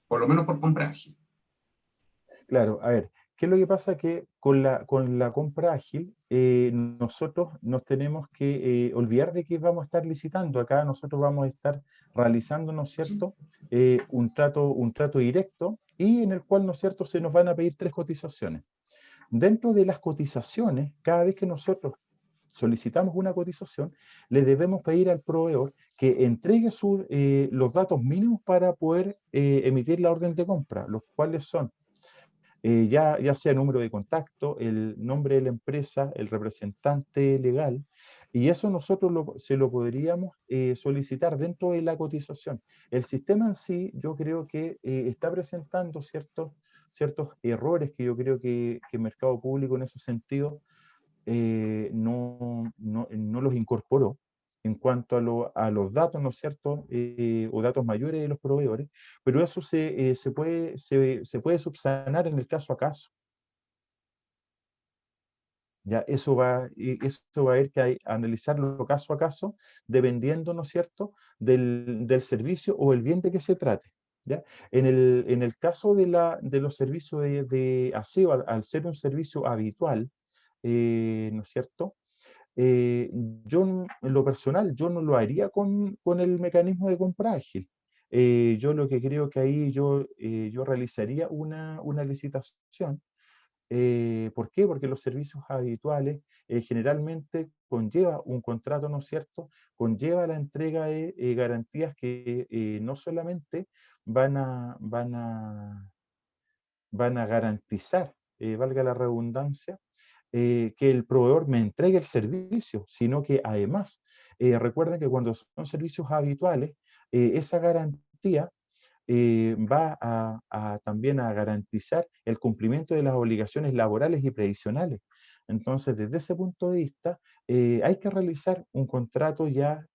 por lo menos por compra ágil. Claro, a ver, ¿qué es lo que pasa? Que con la compra ágil, nosotros nos tenemos que olvidar de que vamos a estar licitando. Acá nosotros vamos a estar realizando, ¿no es ¿Sí? cierto?, un trato directo y en el cual, ¿no es cierto?, se nos van a pedir 3 cotizaciones. Dentro de las cotizaciones, cada vez que nosotros solicitamos una cotización, le debemos pedir al proveedor que entregue los datos mínimos para poder emitir la orden de compra, los cuales son ya sea número de contacto, el nombre de la empresa, el representante legal, y eso nosotros se lo podríamos solicitar dentro de la cotización. El sistema en sí, yo creo que está presentando ciertos errores que yo creo que Mercado Público en ese sentido no los incorporó en cuanto a los datos, ¿no es cierto?, o datos mayores de los proveedores, pero eso se puede subsanar en el caso a caso. Ya eso va a haber que analizarlo caso a caso, dependiendo, ¿no es cierto?, del servicio o el bien de que se trate. ¿Ya? En el caso de los servicios de aseo, al ser un servicio habitual, ¿no es cierto? Eh, en lo personal, yo no lo haría con el mecanismo de compra ágil. Yo lo que creo que ahí yo realizaría una licitación. ¿Por qué? Porque los servicios habituales generalmente conlleva un contrato, ¿no es cierto? Conlleva la entrega de garantías que no solamente van a, van a, van a garantizar, valga la redundancia, que el proveedor me entregue el servicio, sino que además, recuerden que cuando son servicios habituales, esa garantía va también a garantizar el cumplimiento de las obligaciones laborales y previsionales. Entonces, desde ese punto de vista, hay que realizar un contrato ya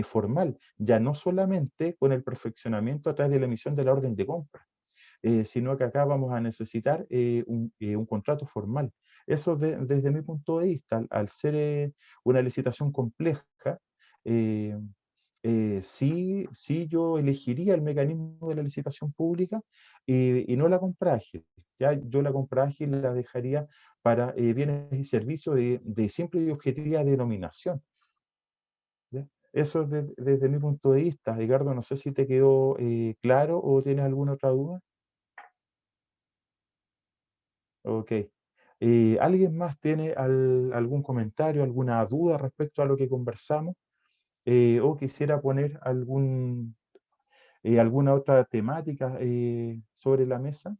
formal, ya no solamente con el perfeccionamiento a través de la emisión de la orden de compra, sino que acá vamos a necesitar un contrato formal. Eso desde mi punto de vista, al ser una licitación compleja, eh, sí yo elegiría el mecanismo de la licitación pública y no la compra ágil. Ya yo la compra ágil la dejaría para bienes y servicios de simple y objetiva denominación. ¿Ya? Eso es desde mi punto de vista. Ricardo, no sé si te quedó claro o tienes alguna otra duda. Ok. ¿Alguien más tiene algún comentario, alguna duda respecto a lo que conversamos? ¿O quisiera poner alguna otra temática sobre la mesa?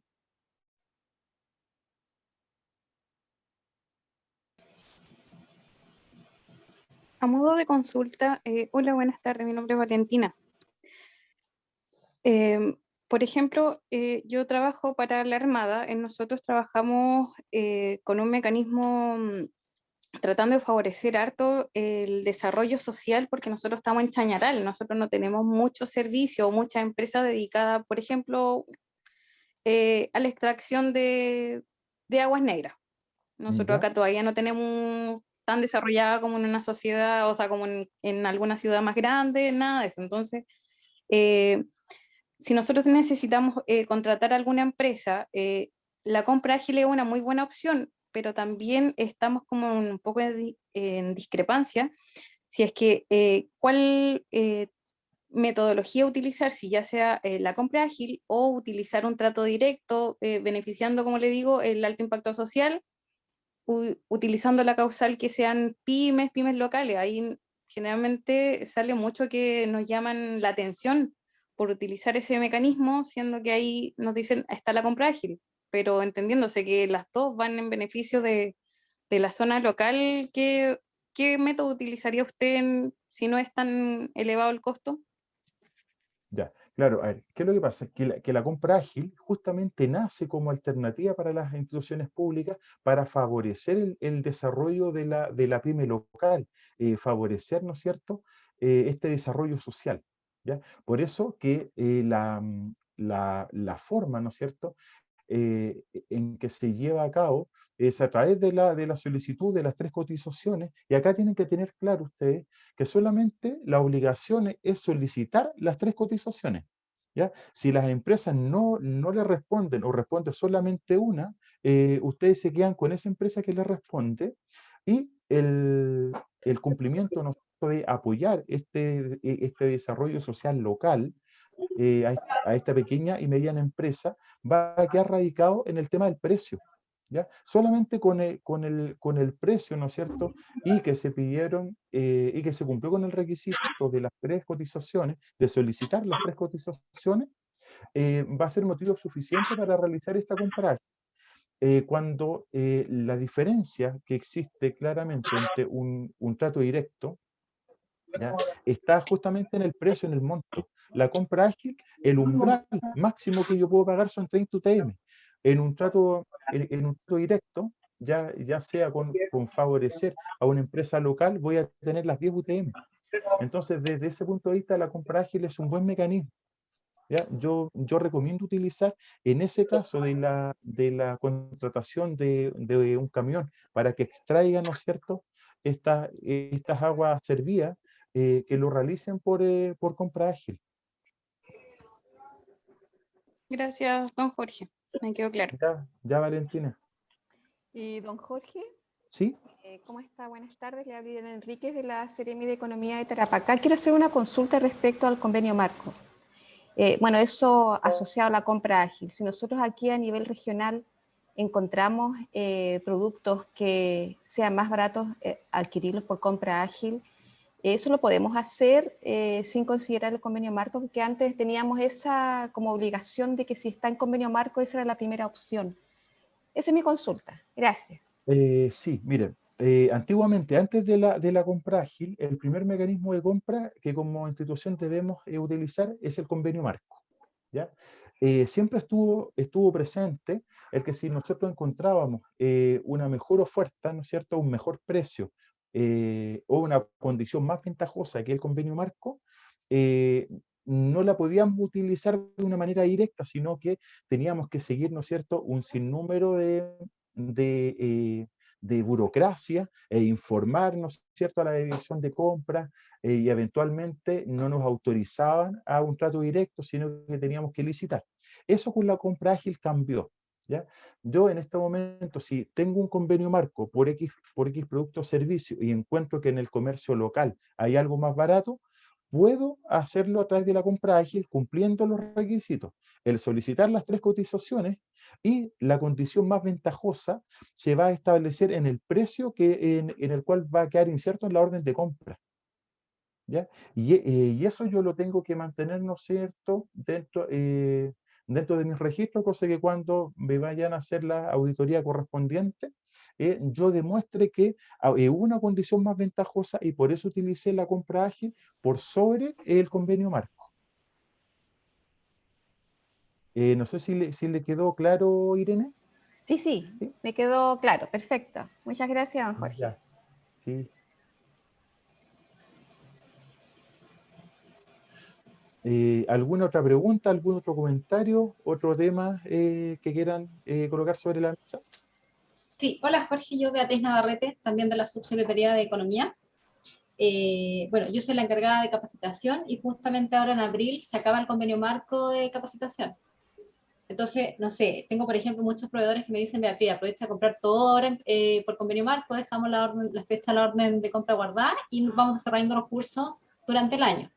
A modo de consulta, hola, buenas tardes, mi nombre es Valentina. Por ejemplo, yo trabajo para la Armada. Nosotros trabajamos con un mecanismo tratando de favorecer harto el desarrollo social, porque nosotros estamos en Chañaral, nosotros no tenemos muchos servicios o muchas empresas dedicadas, por ejemplo, a la extracción de aguas negras. Nosotros ¿Ya? acá todavía no tenemos tan desarrollada como en una sociedad, o sea, como en alguna ciudad más grande, nada de eso. Entonces, eh, si nosotros necesitamos contratar alguna empresa, la compra ágil es una muy buena opción, pero también estamos como un poco en discrepancia si es que cuál metodología utilizar, si ya sea la compra ágil o utilizar un trato directo, beneficiando, como le digo, el alto impacto social, utilizando la causal que sean pymes locales. Ahí generalmente sale mucho que nos llaman la atención por utilizar ese mecanismo, siendo que ahí nos dicen está la compra ágil, pero entendiéndose que las dos van en beneficio de la zona local. ¿Qué método utilizaría usted si no es tan elevado el costo? Ya, claro, a ver, ¿qué es lo que pasa? Que la compra ágil justamente nace como alternativa para las instituciones públicas para favorecer el desarrollo de la pyme local, favorecer, ¿no es cierto?, este desarrollo social, ¿ya? Por eso que la forma, ¿no es cierto?, en que se lleva a cabo es a través de la solicitud de las tres cotizaciones, y acá tienen que tener claro ustedes que solamente la obligación es solicitar las tres cotizaciones, ¿ya? Si las empresas no le responden o responde solamente una, ustedes se quedan con esa empresa que le responde, y el cumplimiento, ¿no?, de apoyar este desarrollo social local, a esta pequeña y mediana empresa, va a quedar radicado en el tema del precio, ¿ya? Solamente con el precio, ¿no es cierto? Y que se pidieron, y que se cumplió con el requisito de las tres cotizaciones, de solicitar las tres cotizaciones, va a ser motivo suficiente para realizar esta comparación. Cuando la diferencia que existe claramente entre un trato directo, ¿ya?, está justamente en el precio, en el monto. La compra ágil, el umbral máximo que yo puedo pagar son 30 UTM. En un trato directo, ya sea con favorecer a una empresa local, voy a tener las 10 UTM. Entonces, desde ese punto de vista, la compra ágil es un buen mecanismo, ¿ya? Yo recomiendo utilizar, en ese caso de la contratación de un camión para que extraiga, ¿no es cierto?, estas aguas servidas, que lo realicen por compra ágil. Gracias, don Jorge. Me quedó claro. Ya, Valentina. Y don Jorge, ¿Sí? ¿cómo está? Buenas tardes. Le habla Irene Enríquez de la Seremi de Economía de Tarapacá. Quiero hacer una consulta respecto al convenio marco. Bueno, eso asociado a la compra ágil. Si nosotros aquí a nivel regional encontramos productos que sean más baratos adquirirlos por compra ágil, eso lo podemos hacer sin considerar el convenio marco, porque antes teníamos esa como obligación de que si está en convenio marco, esa era la primera opción. Esa es mi consulta. Gracias. Sí, miren, antiguamente, antes de la compra ágil, el primer mecanismo de compra que como institución debemos utilizar es el convenio marco, ¿ya? Siempre estuvo presente el que si nosotros encontrábamos una mejor oferta, ¿no es cierto?, un mejor precio, o una condición más ventajosa que el convenio marco, eh, no la podíamos utilizar de una manera directa, sino que teníamos que seguir, ¿no es cierto?, un sinnúmero de, eh, de burocracia e informar, ¿no es cierto?, a la división de compra, y eventualmente no nos autorizaban a un trato directo, sino que teníamos que licitar. Eso con la compra ágil cambió, ¿ya? Yo en este momento, si tengo un convenio marco por X producto o servicio y encuentro que en el comercio local hay algo más barato, puedo hacerlo a través de la compra ágil cumpliendo los requisitos, el solicitar las tres cotizaciones, y la condición más ventajosa se va a establecer en el precio en el cual va a quedar inserto en la orden de compra, ¿ya? Y eso yo lo tengo que mantener, ¿no es cierto?, dentro de mis registros, cosa que cuando me vayan a hacer la auditoría correspondiente, yo demuestre que hubo una condición más ventajosa y por eso utilicé la compra ágil por sobre el convenio marco. No sé si le quedó claro, Irene. Sí, sí, ¿Sí? me quedó claro. Perfecto. Muchas gracias, don Jorge. Ya. Sí. ¿Alguna otra pregunta, algún otro comentario, otro tema que quieran colocar sobre la mesa? Sí, hola Jorge, yo Beatriz Navarrete, también de la Subsecretaría de Economía. Bueno, yo soy la encargada de capacitación y justamente ahora en abril se acaba el convenio marco de capacitación. Entonces, no sé, tengo por ejemplo muchos proveedores que me dicen, Beatriz, aprovecha a comprar todo ahora por convenio marco, dejamos la fecha de la orden de compra guardada y vamos desarrollando los cursos durante el año.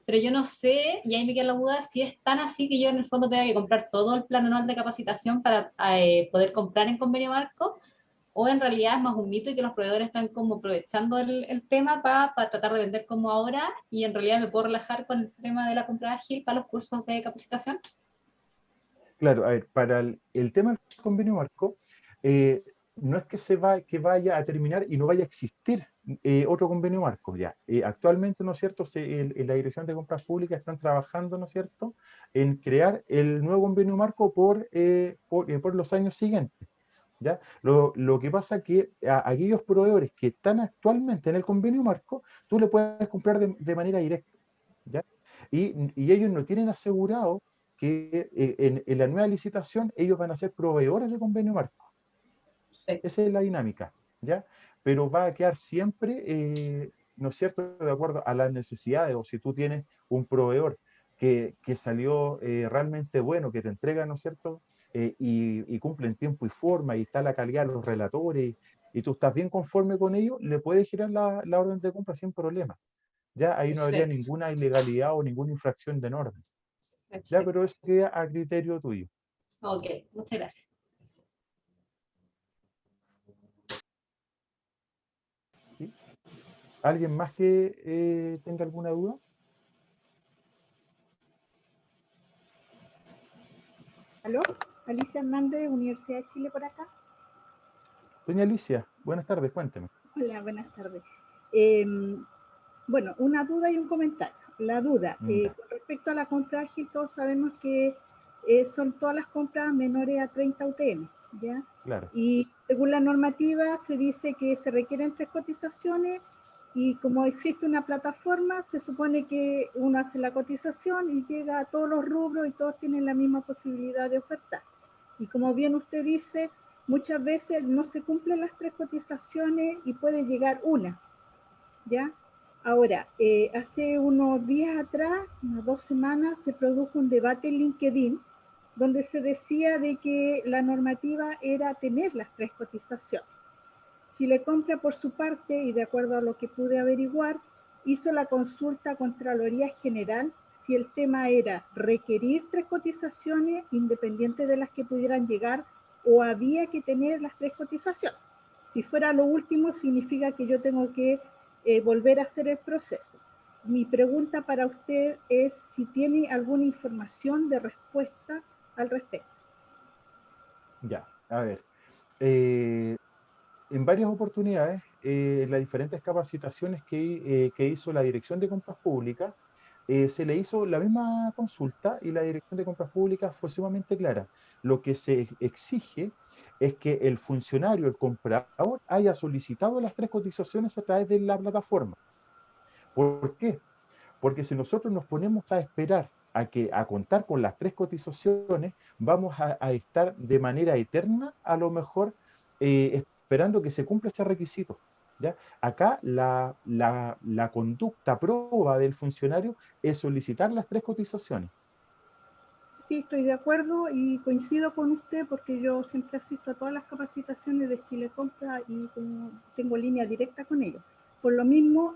Pero yo no sé, y ahí me queda la duda, si es tan así que yo en el fondo tenga que comprar todo el plan anual de capacitación para poder comprar en convenio marco, o en realidad es más un mito y que los proveedores están como aprovechando el tema para tratar de vender como ahora, y en realidad me puedo relajar con el tema de la compra ágil para los cursos de capacitación. Claro, a ver, para el tema del convenio marco, no es que vaya a terminar y no vaya a existir otro convenio marco ya. Actualmente, ¿no es cierto?, en la Dirección de Compras Públicas están trabajando, ¿no es cierto?, en crear el nuevo convenio marco por los años siguientes. ¿Ya? Lo que pasa es que a aquellos proveedores que están actualmente en el convenio marco, tú le puedes comprar de manera directa, ¿ya? Y ellos no tienen asegurado que en la nueva licitación ellos van a ser proveedores de convenio marco. Esa es la dinámica, ¿ya? Pero va a quedar siempre, ¿no es cierto?, de acuerdo a las necesidades, o si tú tienes un proveedor que salió realmente bueno, que te entrega, ¿no es cierto?, y cumple en tiempo y forma, y está la calidad de los relatores, y tú estás bien conforme con ello, le puedes girar la orden de compra sin problema. Ya ahí no habría Perfecto. ninguna ilegalidad o ninguna infracción de norma. Ya, Perfecto. pero eso queda a criterio tuyo. Ok, muchas gracias. ¿Sí? ¿Alguien más que tenga alguna duda? ¿Aló? Alicia Hernández, Universidad de Chile por acá. Doña Alicia, buenas tardes, cuénteme. Hola, buenas tardes. Bueno, una duda y un comentario. La duda, Ya, con respecto a la compra ágil, todos sabemos que son todas las compras menores a 30 UTM, ¿ya? claro. Y según la normativa se dice que se requieren 3 cotizaciones y como existe una plataforma, se supone que uno hace la cotización y llega a todos los rubros y todos tienen la misma posibilidad de ofertar. Y como bien usted dice, muchas veces no se cumplen las 3 cotizaciones y puede llegar una, ¿ya? Ahora, hace unos días atrás, unas 2 semanas, se produjo un debate en LinkedIn donde se decía de que la normativa era tener las 3 cotizaciones. Chile Compra, por su parte, y de acuerdo a lo que pude averiguar, hizo la consulta a Contraloría General si el tema era requerir 3 cotizaciones independientes de las que pudieran llegar o había que tener las 3 cotizaciones. Si fuera lo último, significa que yo tengo que volver a hacer el proceso. Mi pregunta para usted es si tiene alguna información de respuesta al respecto. Ya, a ver. En varias oportunidades, las diferentes capacitaciones que hizo la Dirección de Compras Públicas, se le hizo la misma consulta y la Dirección de Compras Públicas fue sumamente clara. Lo que se exige es que el funcionario, el comprador, haya solicitado las 3 cotizaciones a través de la plataforma. ¿Por qué? Porque si nosotros nos ponemos a esperar a contar con las 3 cotizaciones, vamos a estar de manera eterna, a lo mejor, esperando que se cumpla ese requisito. ¿Ya? Acá la conducta proba del funcionario es solicitar las 3 cotizaciones. Sí, estoy de acuerdo y coincido con usted porque yo siempre asisto a todas las capacitaciones de Chile Compra y tengo línea directa con ellos. Por lo mismo,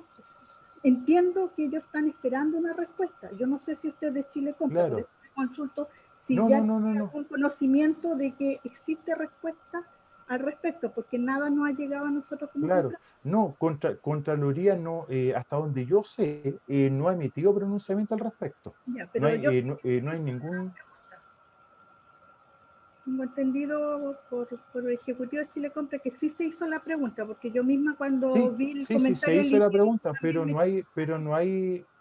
entiendo que ellos están esperando una respuesta. Yo no sé si usted es de Chile Compra, por Claro. eso me consulto si No, ya no, no, no, tiene no. algún conocimiento de que existe respuesta al respecto, porque nada nos ha llegado a nosotros como Claro. compra. No, Contraloría no, hasta donde yo sé, no ha emitido pronunciamiento al respecto. Ya, No pero hay, yo no hay ningún. tengo entendido por el Ejecutivo de Chile Compra que sí se hizo la pregunta, porque yo misma cuando Sí, vi el sí, sí, se comentario en hizo la LinkedIn pregunta, también me...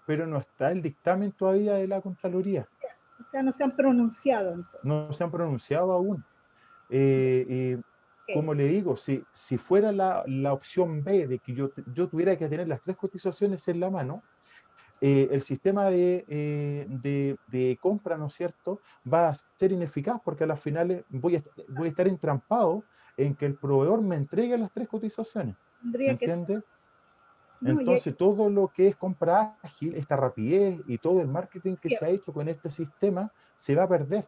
pero no está el dictamen todavía de la Contraloría. O sea, no se han pronunciado entonces. No se han pronunciado aún. Eh, como le digo, si fuera la opción B de que yo tuviera que tener las 3 cotizaciones en la mano, el sistema de compra, ¿no es cierto?, va a ser ineficaz porque a las finales voy a estar entrampado en que el proveedor me entregue las 3 cotizaciones. ¿Me Tendría que ser. entiende? No, Entonces, todo lo que es compra ágil, esta rapidez y todo el marketing que se ha hecho con este sistema se va a perder.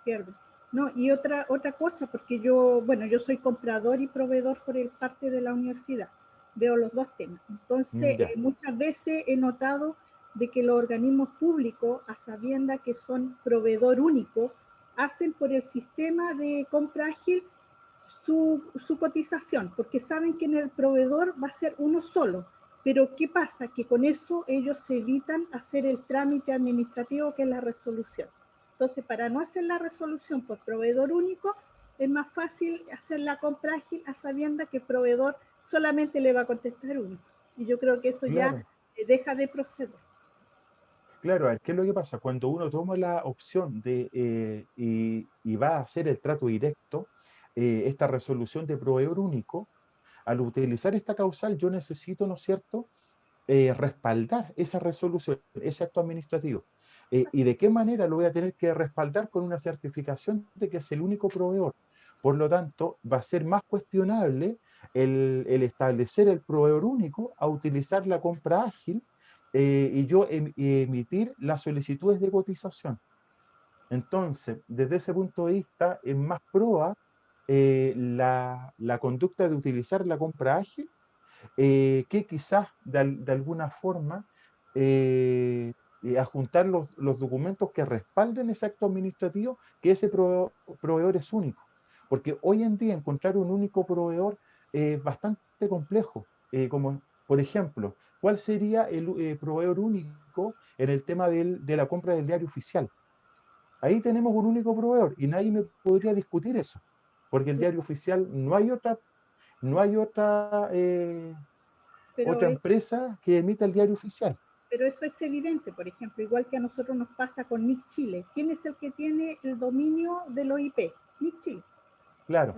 pierde. No, y otra cosa, porque yo soy comprador y proveedor por el parte de la universidad, veo los dos temas. Entonces, Ya, muchas veces he notado de que los organismos públicos, a sabiendas que son proveedor único, hacen por el sistema de compra ágil su cotización, porque saben que en el proveedor va a ser uno solo. Pero ¿qué pasa? Que con eso ellos se evitan hacer el trámite administrativo que es la resolución. Entonces, para no hacer la resolución por proveedor único, es más fácil hacer la compra ágil a sabiendas que el proveedor solamente le va a contestar uno. Y yo creo que eso ya claro. deja de proceder. Claro, a ver, ¿qué es lo que pasa? Cuando uno toma la opción y va a hacer el trato directo, esta resolución de proveedor único, al utilizar esta causal, yo necesito, ¿no es cierto?, respaldar esa resolución, ese acto administrativo. ¿Y de qué manera lo voy a tener que respaldar? Con una certificación de que es el único proveedor. Por lo tanto, va a ser más cuestionable el establecer el proveedor único a utilizar la compra ágil y yo emitir las solicitudes de cotización. Entonces, desde ese punto de vista, es más proba la conducta de utilizar la compra ágil que quizás de alguna forma adjuntar los documentos que respalden ese acto administrativo, que ese proveedor es único. Porque hoy en día encontrar un único proveedor es bastante complejo. Como, por ejemplo, ¿cuál sería el proveedor único en el tema de la compra del diario oficial? Ahí tenemos un único proveedor y nadie me podría discutir eso, porque el diario oficial no hay otra Pero empresa que emita el diario oficial. Pero eso es evidente, por ejemplo, igual que a nosotros nos pasa con Nick Chile. ¿Quién es el que tiene el dominio de los IP? Nick Chile. Claro,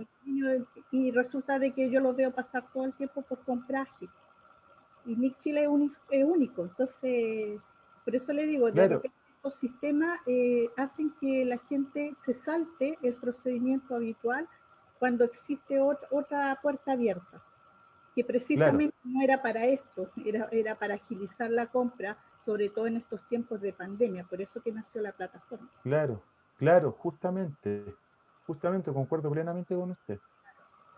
Y resulta de que yo lo veo pasar todo el tiempo por compraje. Y Nick Chile es único. Entonces, por eso le digo, de claro, repente estos sistemas hacen que la gente se salte el procedimiento habitual cuando existe otra puerta abierta, que claro, precisamente no era para esto, era para agilizar la compra, sobre todo en estos tiempos de pandemia, por eso que nació la plataforma. claro, claro, justamente concuerdo plenamente con usted.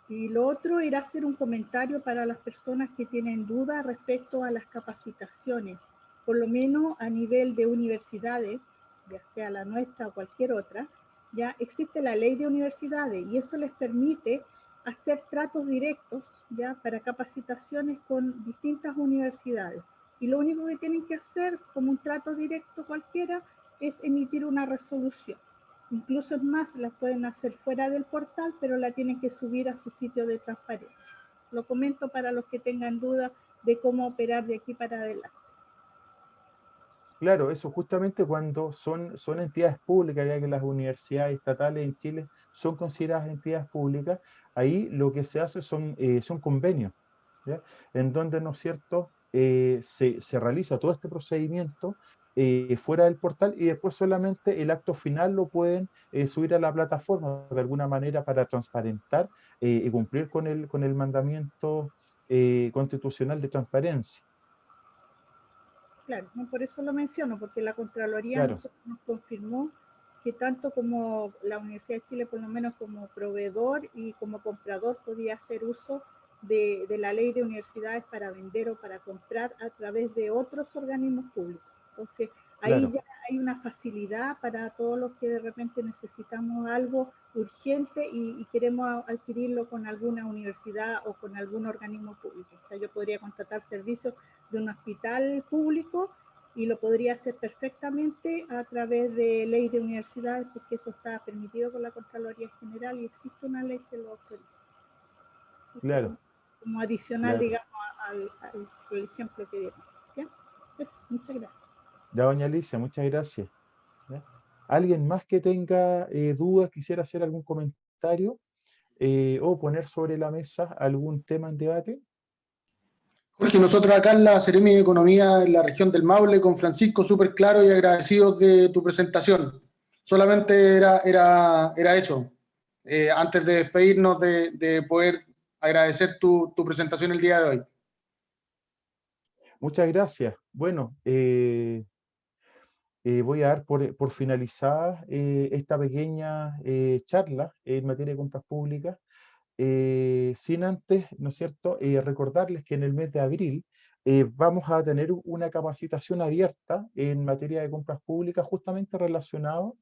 Y lo otro era hacer un comentario para las personas que tienen dudas respecto a las capacitaciones, por lo menos a nivel de universidades, ya sea la nuestra o cualquier otra, ya existe la ley de universidades y eso les permite hacer tratos directos ya para capacitaciones con distintas universidades. Y lo único que tienen que hacer, como un trato directo cualquiera, es emitir una resolución. Incluso es más, la pueden hacer fuera del portal, pero la tienen que subir a su sitio de transparencia. Lo comento para los que tengan dudas de cómo operar de aquí para adelante. Claro, eso justamente cuando son entidades públicas, ya que las universidades estatales en Chile son consideradas entidades públicas, ahí lo que se hace son convenios, ¿ya? En donde, ¿no es cierto?, se realiza todo este procedimiento fuera del portal y después solamente el acto final lo pueden subir a la plataforma de alguna manera para transparentar y cumplir con el mandamiento constitucional de transparencia. Claro, no, por eso lo menciono, porque la Contraloría Claro, nos confirmó que tanto como la Universidad de Chile, por lo menos como proveedor y como comprador, podía hacer uso de la ley de universidades para vender o para comprar a través de otros organismos públicos. Entonces, ahí claro, ya hay una facilidad para todos los que de repente necesitamos algo urgente y queremos adquirirlo con alguna universidad o con algún organismo público. O sea, yo podría contratar servicios de un hospital público y lo podría hacer perfectamente a través de ley de universidades porque eso está permitido por la Contraloría General y existe una ley que lo autoriza. Eso claro, como adicional, claro. digamos, al ejemplo que dieron. ¿Ya? Pues, muchas gracias. Ya, doña Alicia, muchas gracias. ¿Ya? ¿Alguien más que tenga dudas, quisiera hacer algún comentario? o poner sobre la mesa algún tema en debate. Jorge, nosotros acá en la Seremi de Economía en la región del Maule, con Francisco, súper claro y agradecidos de tu presentación. Solamente era eso. Antes de despedirnos, de poder agradecer tu presentación el día de hoy. Muchas gracias. Bueno, voy a dar por finalizada esta pequeña charla en materia de compras públicas, sin antes, ¿no es cierto?, recordarles que en el mes de abril vamos a tener una capacitación abierta en materia de compras públicas justamente relacionado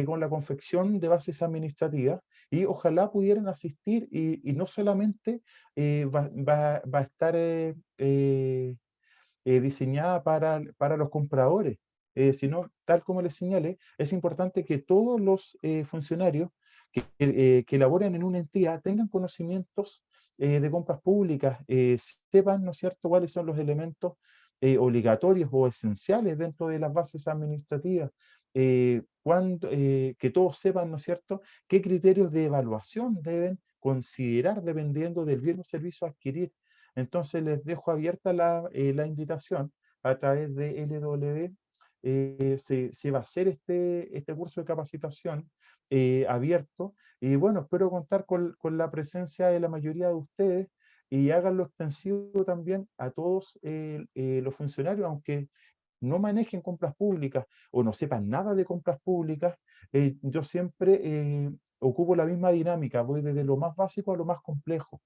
con la confección de bases administrativas, y ojalá pudieran asistir, y no solamente va a estar diseñada para los compradores, sino, tal como les señalé, es importante que todos los funcionarios que laboren en una entidad tengan conocimientos de compras públicas, sepan, ¿no es cierto?, cuáles son los elementos obligatorios o esenciales dentro de las bases administrativas, que todos sepan, ¿no es cierto?, qué criterios de evaluación deben considerar dependiendo del bien o servicio a adquirir. Entonces les dejo abierta la invitación a través de LW. Se va a hacer este curso de capacitación abierto, y bueno, espero contar con la presencia de la mayoría de ustedes, y háganlo extensivo también a todos los funcionarios, aunque no manejen compras públicas o no sepan nada de compras públicas. Yo siempre ocupo la misma dinámica, voy desde lo más básico a lo más complejo.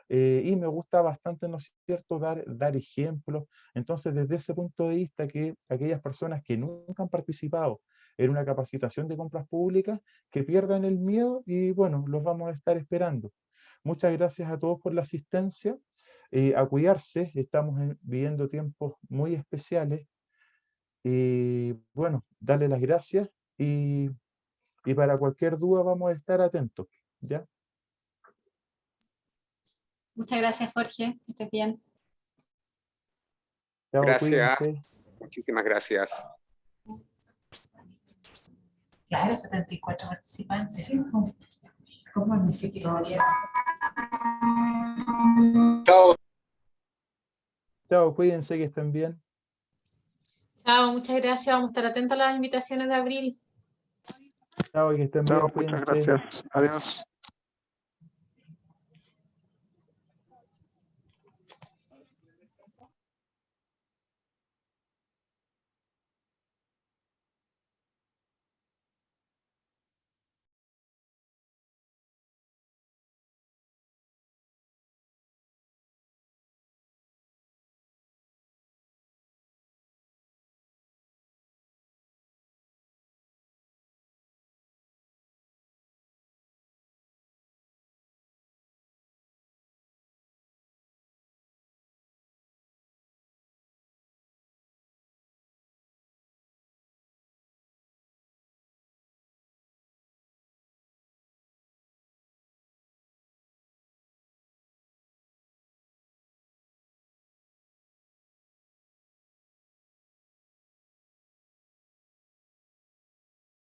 Y me gusta bastante, ¿no es cierto?, dar ejemplos. Entonces, desde ese punto de vista, que aquellas personas que nunca han participado en una capacitación de compras públicas, que pierdan el miedo, y bueno, los vamos a estar esperando. Muchas gracias a todos por la asistencia, a cuidarse, estamos viviendo tiempos muy especiales, y bueno, darle las gracias, y para cualquier duda vamos a estar atentos, ¿ya? Muchas gracias, Jorge. Que estés bien. Chao, Gracias. cuídense. Muchísimas gracias. Claro, 74 participantes. Sí, ¿cómo me dice que todavía? Chao, cuídense, que estén bien. Chao, muchas gracias. Vamos a estar atentos a las invitaciones de abril. Chao, que estén bien, Chao, muchas cuídense. gracias. Adiós.